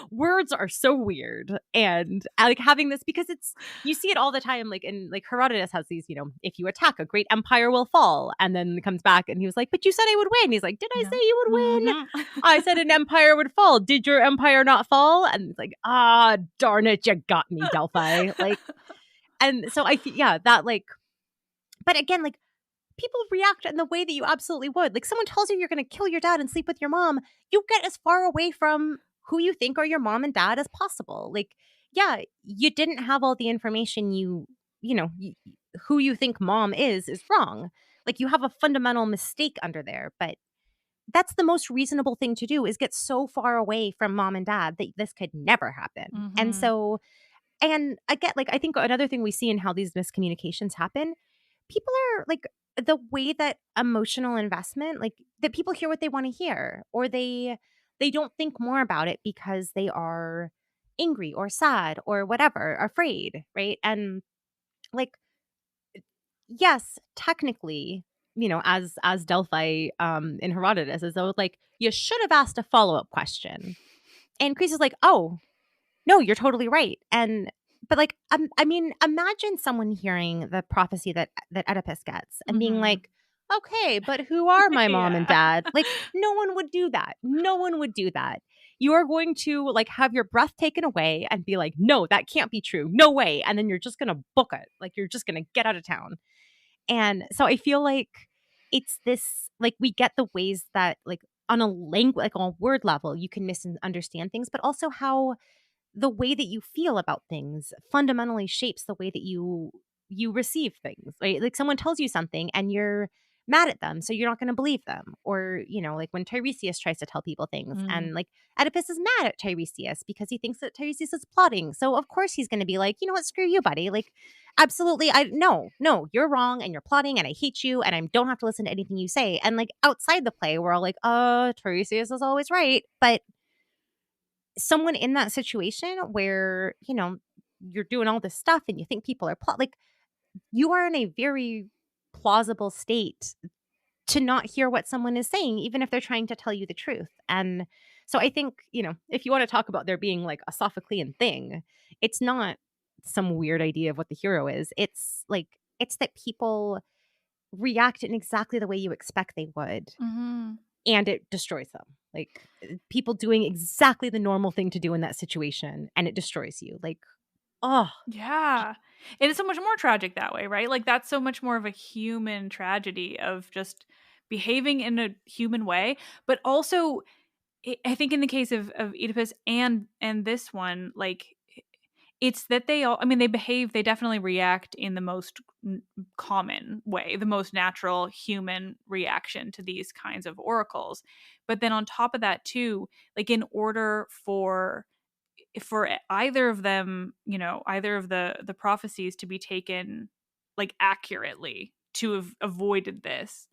words are so weird? And like having this, because you see it all the time, like, and like Herodotus has these, if you attack, a great empire will fall. And then comes back and he was like, but you said I would win. He's like, did I say you would win? I said an empire would fall. Did your empire not fall? And it's like, darn it, you got me, Delphi. Like, and so I feel, yeah, that like, but again, like people react in the way that you absolutely would. Like someone tells you you're going to kill your dad and sleep with your mom, you get as far away from who you think are your mom and dad as possible. Like, yeah, you didn't have all the information. Who you think mom is wrong. Like you have a fundamental mistake under there, but that's the most reasonable thing to do is get so far away from mom and dad that this could never happen. And so, and again, like I think another thing we see in how these miscommunications happen, people are like the way that emotional investment, like that people hear what they want to hear, or they don't think more about it because they are angry or sad or whatever, afraid, right? And like, yes, technically, as Delphi in Herodotus, as though like you should have asked a follow-up question. And Chris is like, oh, no, you're totally right. But like, I mean, imagine someone hearing the prophecy that Oedipus gets and being like, okay, but who are my mom and dad? Like, no one would do that. No one would do that. You are going to like have your breath taken away and be like, no, that can't be true. No way. And then you're just going to book it. Like, you're just going to get out of town. And so I feel like it's this, like, we get the ways that like on a language, like on a word level, you can misunderstand things, but also how the way that you feel about things fundamentally shapes the way that you receive things, right? Like someone tells you something and you're mad at them, so you're not going to believe them. Or, like when Tiresias tries to tell people things, and like Oedipus is mad at Tiresias because he thinks that Tiresias is plotting. So of course he's going to be like, you know what, screw you, buddy. Like, absolutely, no, you're wrong and you're plotting and I hate you and I don't have to listen to anything you say. And like outside the play, we're all like, Tiresias is always right. But someone in that situation where, you're doing all this stuff and you think people are like, you are in a very plausible state to not hear what someone is saying, even if they're trying to tell you the truth. And so I think, if you want to talk about there being like a Sophoclean thing, it's not some weird idea of what the hero is. It's that people react in exactly the way you expect they would. And it destroys them. Like people doing exactly the normal thing to do in that situation, and it destroys you. Like, oh. Yeah. And it's so much more tragic that way, right? Like that's so much more of a human tragedy of just behaving in a human way. But also, I think in the case of Oedipus and this one, like it's that they definitely react in the most common way, the most natural human reaction to these kinds of oracles. But then on top of that too, like in order for either of them, either of the prophecies to be taken like accurately, to have avoided this,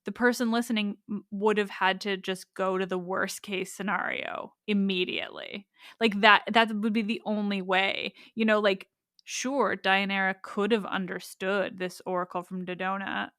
the person listening would have had to just go to the worst case scenario immediately. Like that would be the only way. Like sure, Deianira could have understood this oracle from Dodona.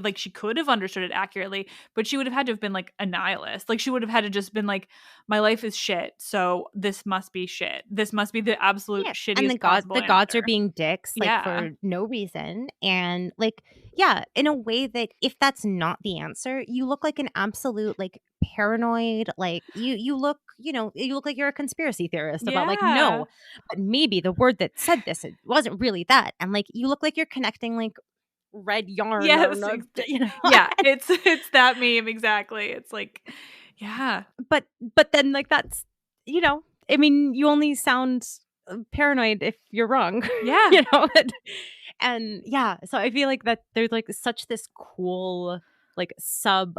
Like she could have understood it accurately, but she would have had to have been like a nihilist. Like she would have had to just been like, my life is shit, so this must be shit. This must be the absolute shittiest and the possible gods are answer. being dicks, like for no reason. And like, yeah, in a way that if that's not the answer, you look like an absolute like paranoid, like you look like you're a conspiracy theorist about like, no, but maybe the word that said this, it wasn't really that. And like you look like you're connecting like red yarn. Yes, yeah, it's that meme exactly. It's like, yeah, but then like that's, I mean, you only sound paranoid if you're wrong. Yeah. And yeah, so I feel like that there's like such this cool like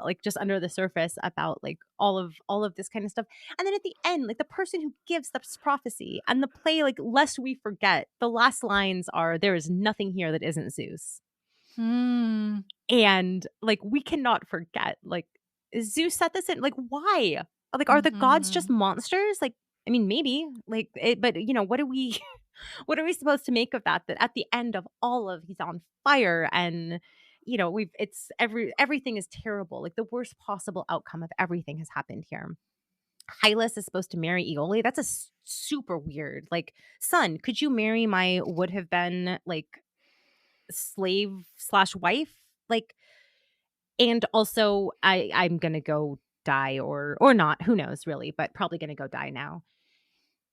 like just under the surface about like all of this kind of stuff. And then at the end, like the person who gives this prophecy and the play, like lest we forget, the last lines are, there is nothing here that isn't Zeus. And like we cannot forget, like Zeus set this in. Like why? Like are the gods just monsters? Like I mean maybe like it, but what are we what are we supposed to make of that at the end of all of, he's on fire and everything is terrible, like the worst possible outcome of everything has happened here. Hylas is supposed to marry Iole. That's a super weird, like, son, could you marry my would have been like slave/wife? Like, and also I'm gonna go die or not, who knows really, but probably gonna go die now.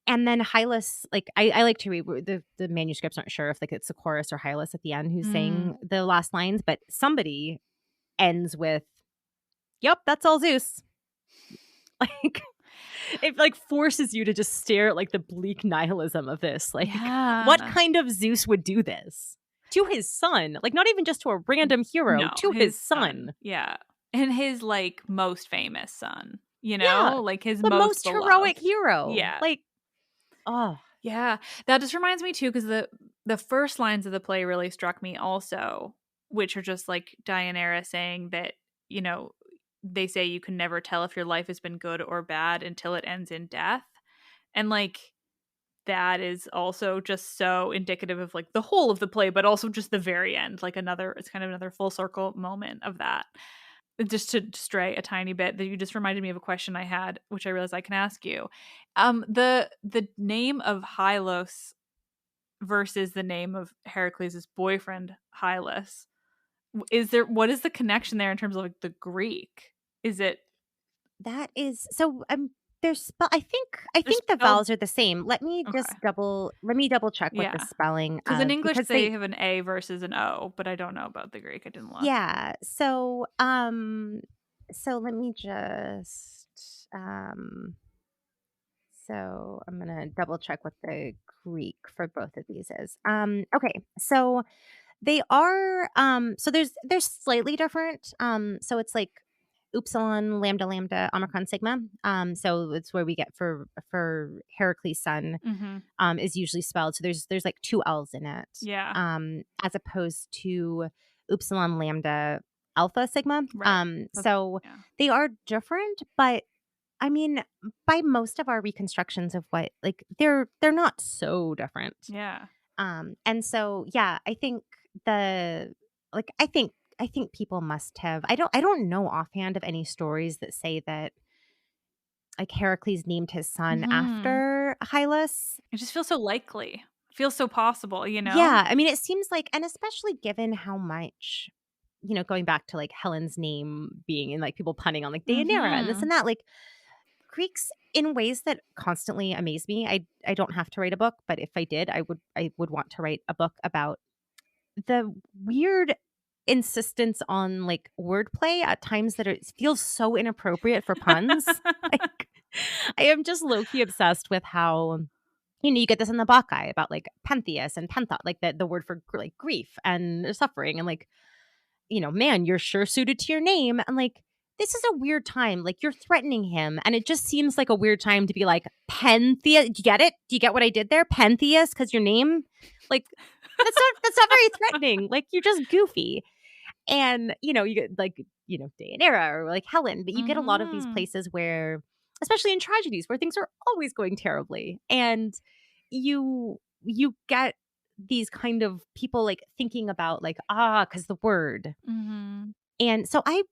And then Hylas, like I like to read the manuscripts aren't sure if like it's the chorus or Hylas at the end who's saying the last lines, but somebody ends with, "Yep, that's all Zeus." Like it like forces you to just stare at like the bleak nihilism of this. Like what kind of Zeus would do this to his son? Like not even just to a random hero, to his son. Yeah. And his like most famous son, like his the most beloved heroic hero. Yeah. Like, oh. Yeah. That just reminds me too, because the first lines of the play really struck me also, which are just like Deianira saying that, they say you can never tell if your life has been good or bad until it ends in death. And like that is also just so indicative of like the whole of the play, but also just the very end, like it's kind of another full circle moment of that. Just to stray a tiny bit, that you just reminded me of a question I had, which I realized I can ask you. The name of Hylos versus the name of Heracles' boyfriend Hylas. What is the connection there in terms of like the Greek? Is it that is so there's I think the vowels are the same. Let me double check with the spelling, because in English they have an A versus an O, but I don't know about the Greek. I didn't look. Yeah. So let me just So I'm gonna double check what the Greek for both of these is. Okay, so they are so there's slightly different. So it's like upsilon, lambda, lambda, omicron, sigma. So it's where we get for Heracles' son Mm-hmm. is usually spelled. So there's like two L's in it. Yeah. As opposed to upsilon, lambda, alpha, sigma. Right. So Yeah. they are different, but I mean, by most of our reconstructions of what like they're not so different. Yeah. And so yeah, I think the like I think people must have I don't know offhand of any stories that say that like Heracles named his son Mm-hmm. after Hylas. It just feels so likely. Feels so possible, you know? Yeah, I mean it seems like and especially given how much going back to like Helen's name being and like people punning on like Deianira and this Mm-hmm. and that like Greeks in ways that constantly amaze me. I don't have to write a book, but if I did, I would want to write a book about the weird insistence on like wordplay at times that it feels so inappropriate for puns. Like I am just low-key obsessed with how you get this in the Bacchae about like Pentheus and Pentha, like the word for like grief and suffering and like man, you're sure suited to your name. And like, this is a weird time. Like, you're threatening him. And it just seems like a weird time to be like, Pentheus. Do you get it? Do you get what I did there? Pentheus, because your name? Like, that's not very threatening. Like, you're just goofy. And, you get like, Deianira or like Helen, but you get a lot of these Mm-hmm. places where, especially in tragedies, where things are always going terribly. And you get these kind of people like thinking about like because the word Mm-hmm. and so I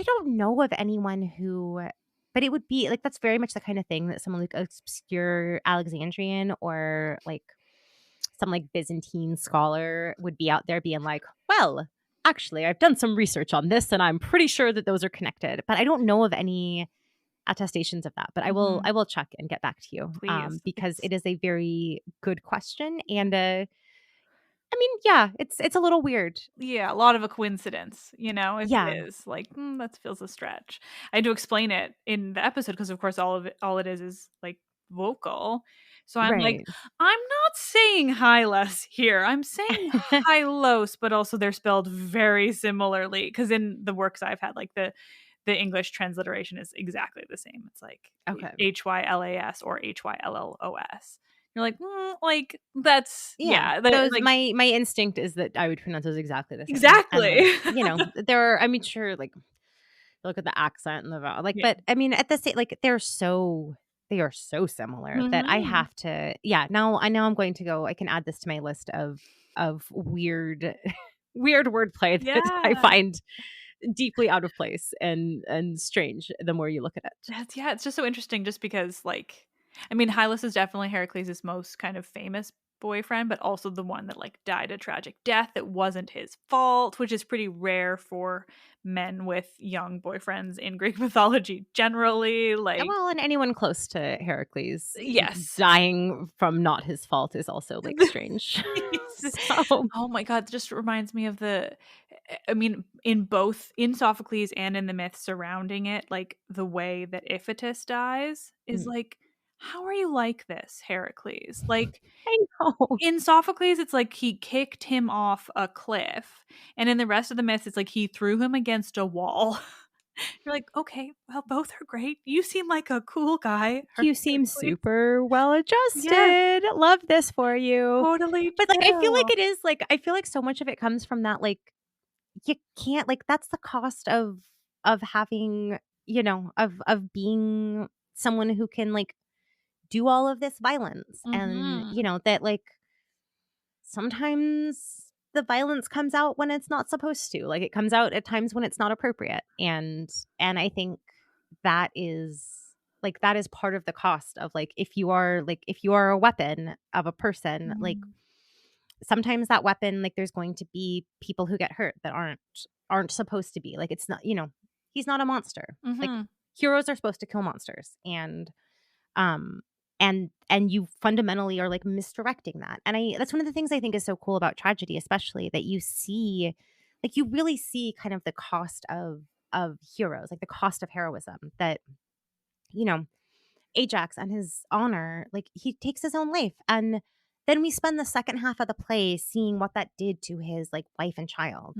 don't know of anyone who but it would be like that's very much the kind of thing that someone like obscure Alexandrian or like some like Byzantine scholar would be out there being like, well, actually I've done some research on this and I'm pretty sure that those are connected, but I don't know of any attestations of that, but Mm-hmm. I will check and get back to you Please. because it is a very good question and I mean, yeah, it's a little weird. Yeah, a lot of a coincidence, if Yeah, it is. Like, that feels a stretch. I had to explain it in the episode because, of course, all it is like vocal. So I'm like, right. I'm not saying Hylas here. I'm saying Hylos, but also they're spelled very similarly. Because in the works I've had, like the English transliteration is exactly the same. It's like Okay. Hylas or Hyllos. You're like that's Yeah. Those like my instinct is that I would pronounce those exactly the same. And like, exactly. there are I mean, sure, like look at the accent and the vowel. Like, Yeah. but I mean at the same like they are so similar that I Mhm. have to now I know I'm going to go I can add this to my list of weird weird wordplay that I Yeah. find deeply out of place and strange the more you look at it. It's just so interesting just because, like, I mean, Hylas is definitely Heracles' most kind of famous boyfriend, but also the one that, like, died a tragic death. It wasn't his fault, which is pretty rare for men with young boyfriends in Greek mythology generally, like Well, and anyone close to Heracles yes. dying from not his fault is also like strange. So, Oh my god, it just reminds me of I mean, in Sophocles and in the myth surrounding it, like the way that Iphitus dies is mm, like, how are you like this, Heracles? Like I know. in Sophocles, it's like he kicked him off a cliff, and in the rest of the myths, it's like he threw him against a wall. You're like, okay, well, both are great. You seem like a cool guy, You seem Heracles. super well Yes, adjusted. Love this for you. totally But like I feel like chill. it is like I feel like so much of it comes from that like you can't like that's the cost of having, of being someone who can like do all of this violence and Mhm. that like sometimes the violence comes out when it's not supposed to. Like it comes out at times when it's not appropriate. And I think that is that is part of the cost of like if you are a weapon of a person, like Mhm. sometimes that weapon like there's going to be people who get hurt that aren't supposed to be. Like it's not, he's not a monster. Like Mhm. heroes are supposed to kill monsters um and you fundamentally are like misdirecting that and I that's one of the things I think is so cool about tragedy especially that you see like you really see kind of the cost of heroes like the cost of heroism that you know Ajax and his honor, like he takes his own life. And then we spend the second half of the play seeing what that did to his like wife and child.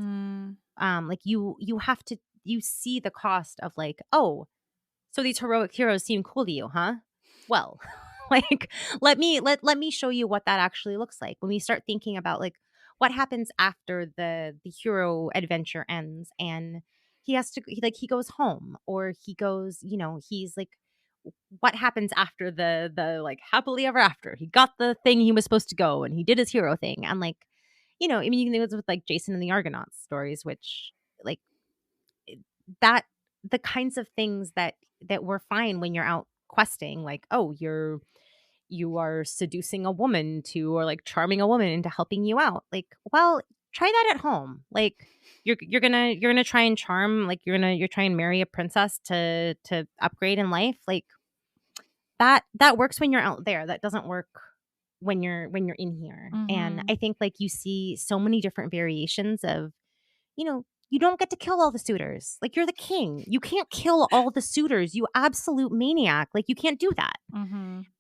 Like you have to, you see the cost of like, oh, so these heroic heroes seem cool to you, huh? Well, like let me show you what that actually looks like when we start thinking about like what happens after the hero adventure ends and he has to he goes home, or he goes, he's like, what happens after the like happily ever after? He got the thing he was supposed to go and he did his hero thing. And like, I mean, you can think of with like Jason and the Argonauts stories, which like that the kinds of things that were fine when you're out questing, like, oh, you are seducing a woman to, or like charming a woman into helping you out. Like, well, try that at home. Like you're gonna try and charm, like you're trying to marry a princess to upgrade in life. Like that works when you're out there. That doesn't work when you're in here. And I think like you see so many different variations of, you don't get to kill all the suitors. Like, you're the king. You can't kill all the suitors, you absolute maniac. Like, you can't do that.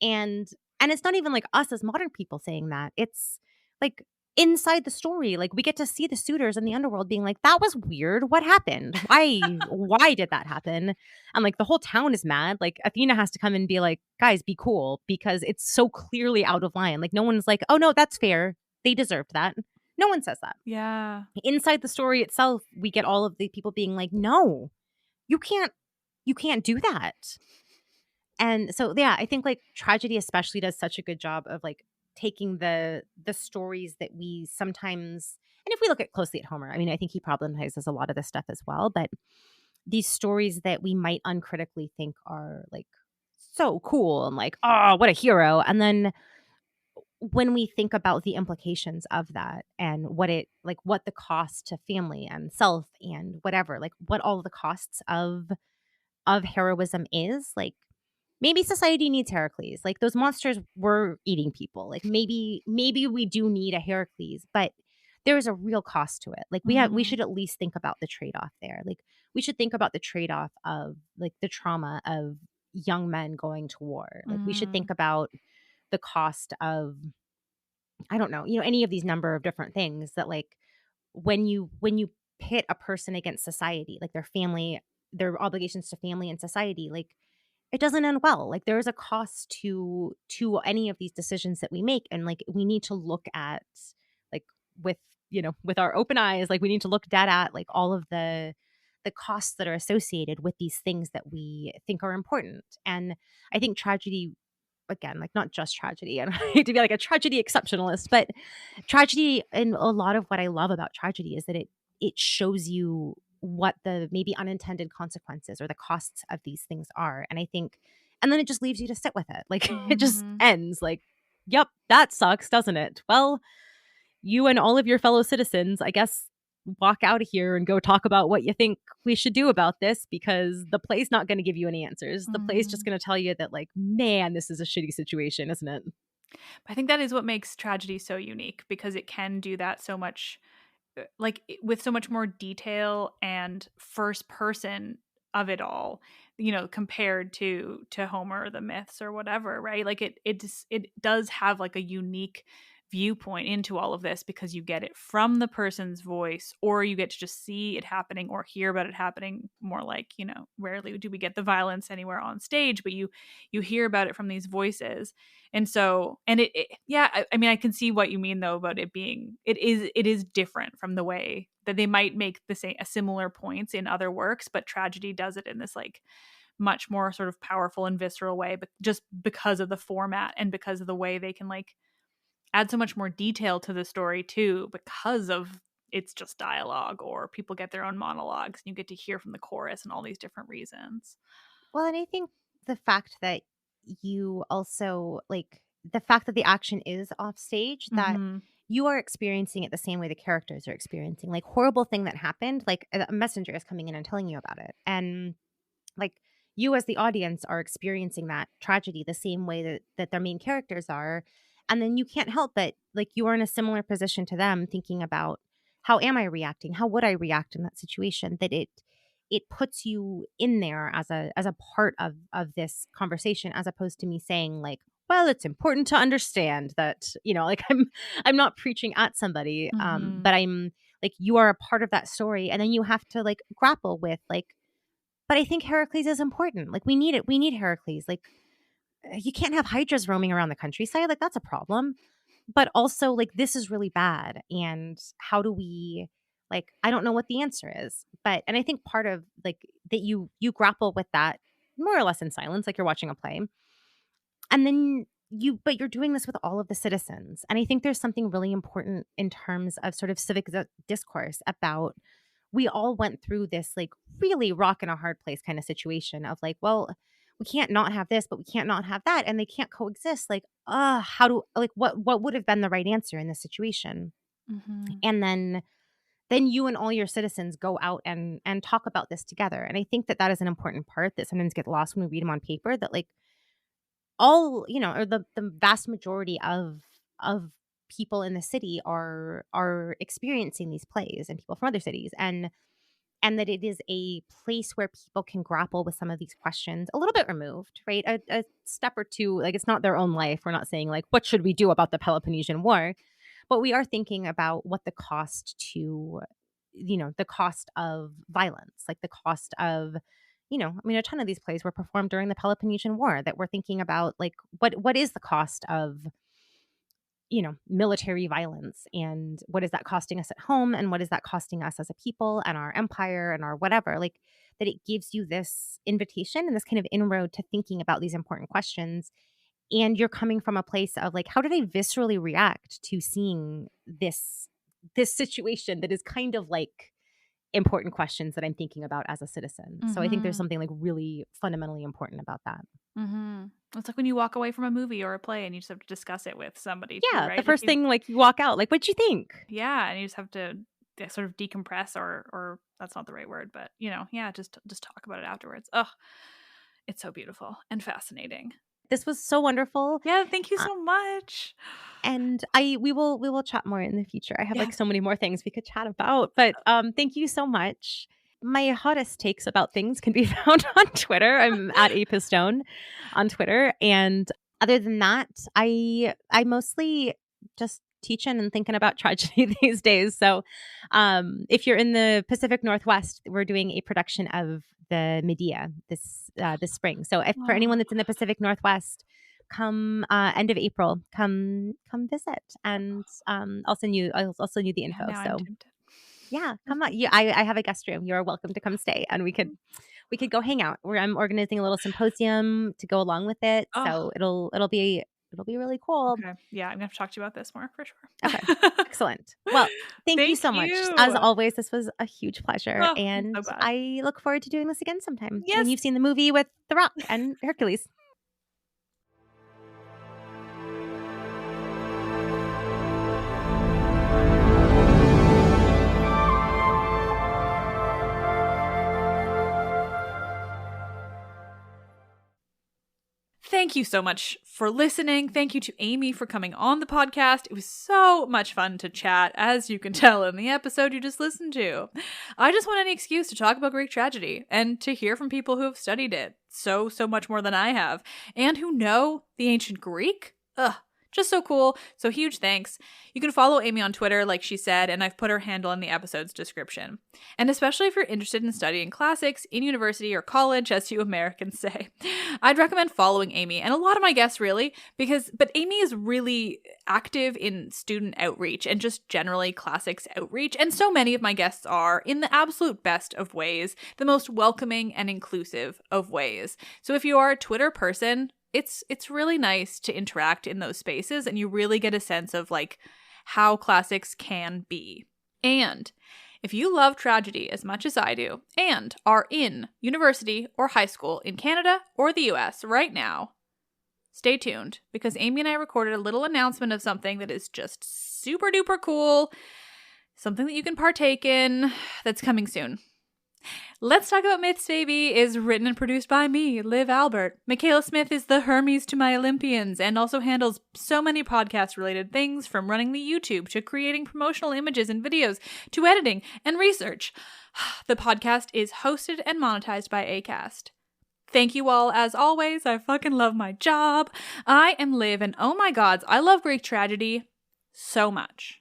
And it's not even like us as modern people saying that. It's like inside the story, like we get to see the suitors in the underworld being like, that was weird. What happened? Why did that happen? And like the whole town is mad. Like Athena has to come and be like, guys, be cool, because it's so clearly out of line. Like no one's like, oh no, that's fair. They deserved that. No one says that. Yeah. Inside the story itself, we get all of the people being like, no, you can't do that. And so, yeah, I think like tragedy especially does such a good job of like taking the stories that we sometimes, and if we look at closely at Homer, I mean, I think he problematizes a lot of this stuff as well, but these stories that we might uncritically think are like so cool and like, oh, what a hero. And then when we think about the implications of that and what the cost to family and self and whatever, like what all the costs of heroism is, like maybe society needs Heracles. Like those monsters were eating people. Like maybe we do need a Heracles, but there is a real cost to it. Like we should at least think about the trade-off there. Like we should think about the trade-off of like the trauma of young men going to war. Like we should think about the cost of, I don't know, any of these number of different things that like when you pit a person against society, like their family, their obligations to family and society, like it doesn't end well. Like there is a cost to any of these decisions that we make. And like we need to look at like with our open eyes, like we need to look dead at like all of the costs that are associated with these things that we think are important. And I think tragedy, again, like not just tragedy, and I hate to be like a tragedy exceptionalist, but tragedy, and a lot of what I love about tragedy is that it shows you what the maybe unintended consequences or the costs of these things are. And I think, and then it just leaves you to sit with it. Like it just ends like, yep, that sucks, doesn't it? Well, you and all of your fellow citizens, I guess, walk out of here and go talk about what you think we should do about this, because the play's not going to give you any answers. The play's just going to tell you that like, man, this is a shitty situation, isn't it? I think that is what makes tragedy so unique, because it can do that so much, like with so much more detail and first person of it all, compared to Homer or the myths or whatever, right? Like it does have like a unique viewpoint into all of this, because you get it from the person's voice, or you get to just see it happening or hear about it happening. More like, rarely do we get the violence anywhere on stage, but you hear about it from these voices. And so, and I mean, I can see what you mean though about it being, it is different from the way that they might make a similar points in other works, but tragedy does it in this like much more sort of powerful and visceral way, but just because of the format and because of the way they can like add so much more detail to the story too, because of it's just dialogue, or people get their own monologues and you get to hear from the chorus and all these different reasons. Well, and I think the fact that you also like the fact that the action is off stage, that you are experiencing it the same way the characters are experiencing. Like horrible thing that happened, like a messenger is coming in and telling you about it. And like you as the audience are experiencing that tragedy the same way that their main characters are. And then you can't help but like you are in a similar position to them, thinking about how am I reacting? How would I react in that situation? That it puts you in there as a part of this conversation, as opposed to me saying like, well, it's important to understand that, like I'm not preaching at somebody, but I'm like, you are a part of that story, and then you have to like grapple with like, but I think Heracles is important. Like, we need it. We need Heracles. Like, you can't have hydras roaming around the countryside. Like, that's a problem. But also, like, this is really bad. And how do we, like, I don't know what the answer is. And I think part of like that you grapple with that more or less in silence, like you're watching a play. And then but you're doing this with all of the citizens. And I think there's something really important in terms of sort of civic discourse about, we all went through this like really rock and a hard place kind of situation of like, well, we can't not have this, but we can't not have that, and they can't coexist. Like, how do, like, what would have been the right answer in this situation? And then you and all your citizens go out and talk about this together. And I think that is an important part that sometimes gets lost when we read them on paper, that like all, or the vast majority of people in the city are experiencing these plays, and people from other cities, and that it is a place where people can grapple with some of these questions a little bit removed, right? A step or two, like, it's not their own life. We're not saying like, what should we do about the Peloponnesian War? But we are thinking about what the cost to, the cost of violence, like the cost of, I mean, a ton of these plays were performed during the Peloponnesian War, that we're thinking about like, what is the cost of, military violence, and what is that costing us at home, and what is that costing us as a people and our empire and our whatever, like, that it gives you this invitation and this kind of inroad to thinking about these important questions. And you're coming from a place of like, how did I viscerally react to seeing this situation that is kind of like important questions that I'm thinking about as a citizen. So I think there's something like really fundamentally important about that. It's like when you walk away from a movie or a play and you just have to discuss it with somebody. Yeah, too, right? the first thing, like, you walk out, like, what'd you think? Yeah, and you just have to sort of decompress, or that's not the right word, but just talk about it afterwards. Oh, it's so beautiful and fascinating. This was so wonderful. Yeah, thank you so much. And we will chat more in the future. I have like so many more things we could chat about, but thank you so much. My hottest takes about things can be found on Twitter. I'm at Pistone on Twitter. And other than that, I mostly just teaching and thinking about tragedy these days. So if you're in the Pacific Northwest, we're doing a production of the Medea this spring. So for anyone that's in the Pacific Northwest, come end of April, come visit, and I'll send you the info. So yeah, come on. Yeah, I have a guest room. You're welcome to come stay, and we could go hang out. I'm organizing a little symposium to go along with it. So it'll be really cool. Okay. Yeah, I'm gonna have to talk to you about this more for sure. Okay. Excellent. Well, thank you so much. As always, this was a huge pleasure. And so I look forward to doing this again sometime. Yes. When you've seen the movie with The Rock and Hercules. Thank you so much for listening. Thank you to Amy for coming on the podcast. It was so much fun to chat, as you can tell in the episode you just listened to. I just want any excuse to talk about Greek tragedy and to hear from people who have studied it so much more than I have, and who know the ancient Greek. Just so cool. So huge thanks. You can follow Amy on Twitter, like she said, and I've put her handle in the episode's description. And especially if you're interested in studying classics in university or college, as you Americans say, I'd recommend following Amy, and a lot of my guests really, but Amy is really active in student outreach and just generally classics outreach, and so many of my guests are, in the absolute best of ways, the most welcoming and inclusive of ways. So if you are a Twitter person, it's really nice to interact in those spaces, and you really get a sense of like how classics can be. And if you love tragedy as much as I do and are in university or high school in Canada or the US right now, stay tuned, because Amy and I recorded a little announcement of something that is just super duper cool, something that you can partake in that's coming soon. Let's Talk About Myths, Baby is written and produced by me, Liv Albert. Michaela Smith is the Hermes to my Olympians and also handles so many podcast-related things, from running the YouTube to creating promotional images and videos to editing and research. The podcast is hosted and monetized by Acast. Thank you all as always. I fucking love my job. I am Liv, and oh my gods, I love Greek tragedy so much.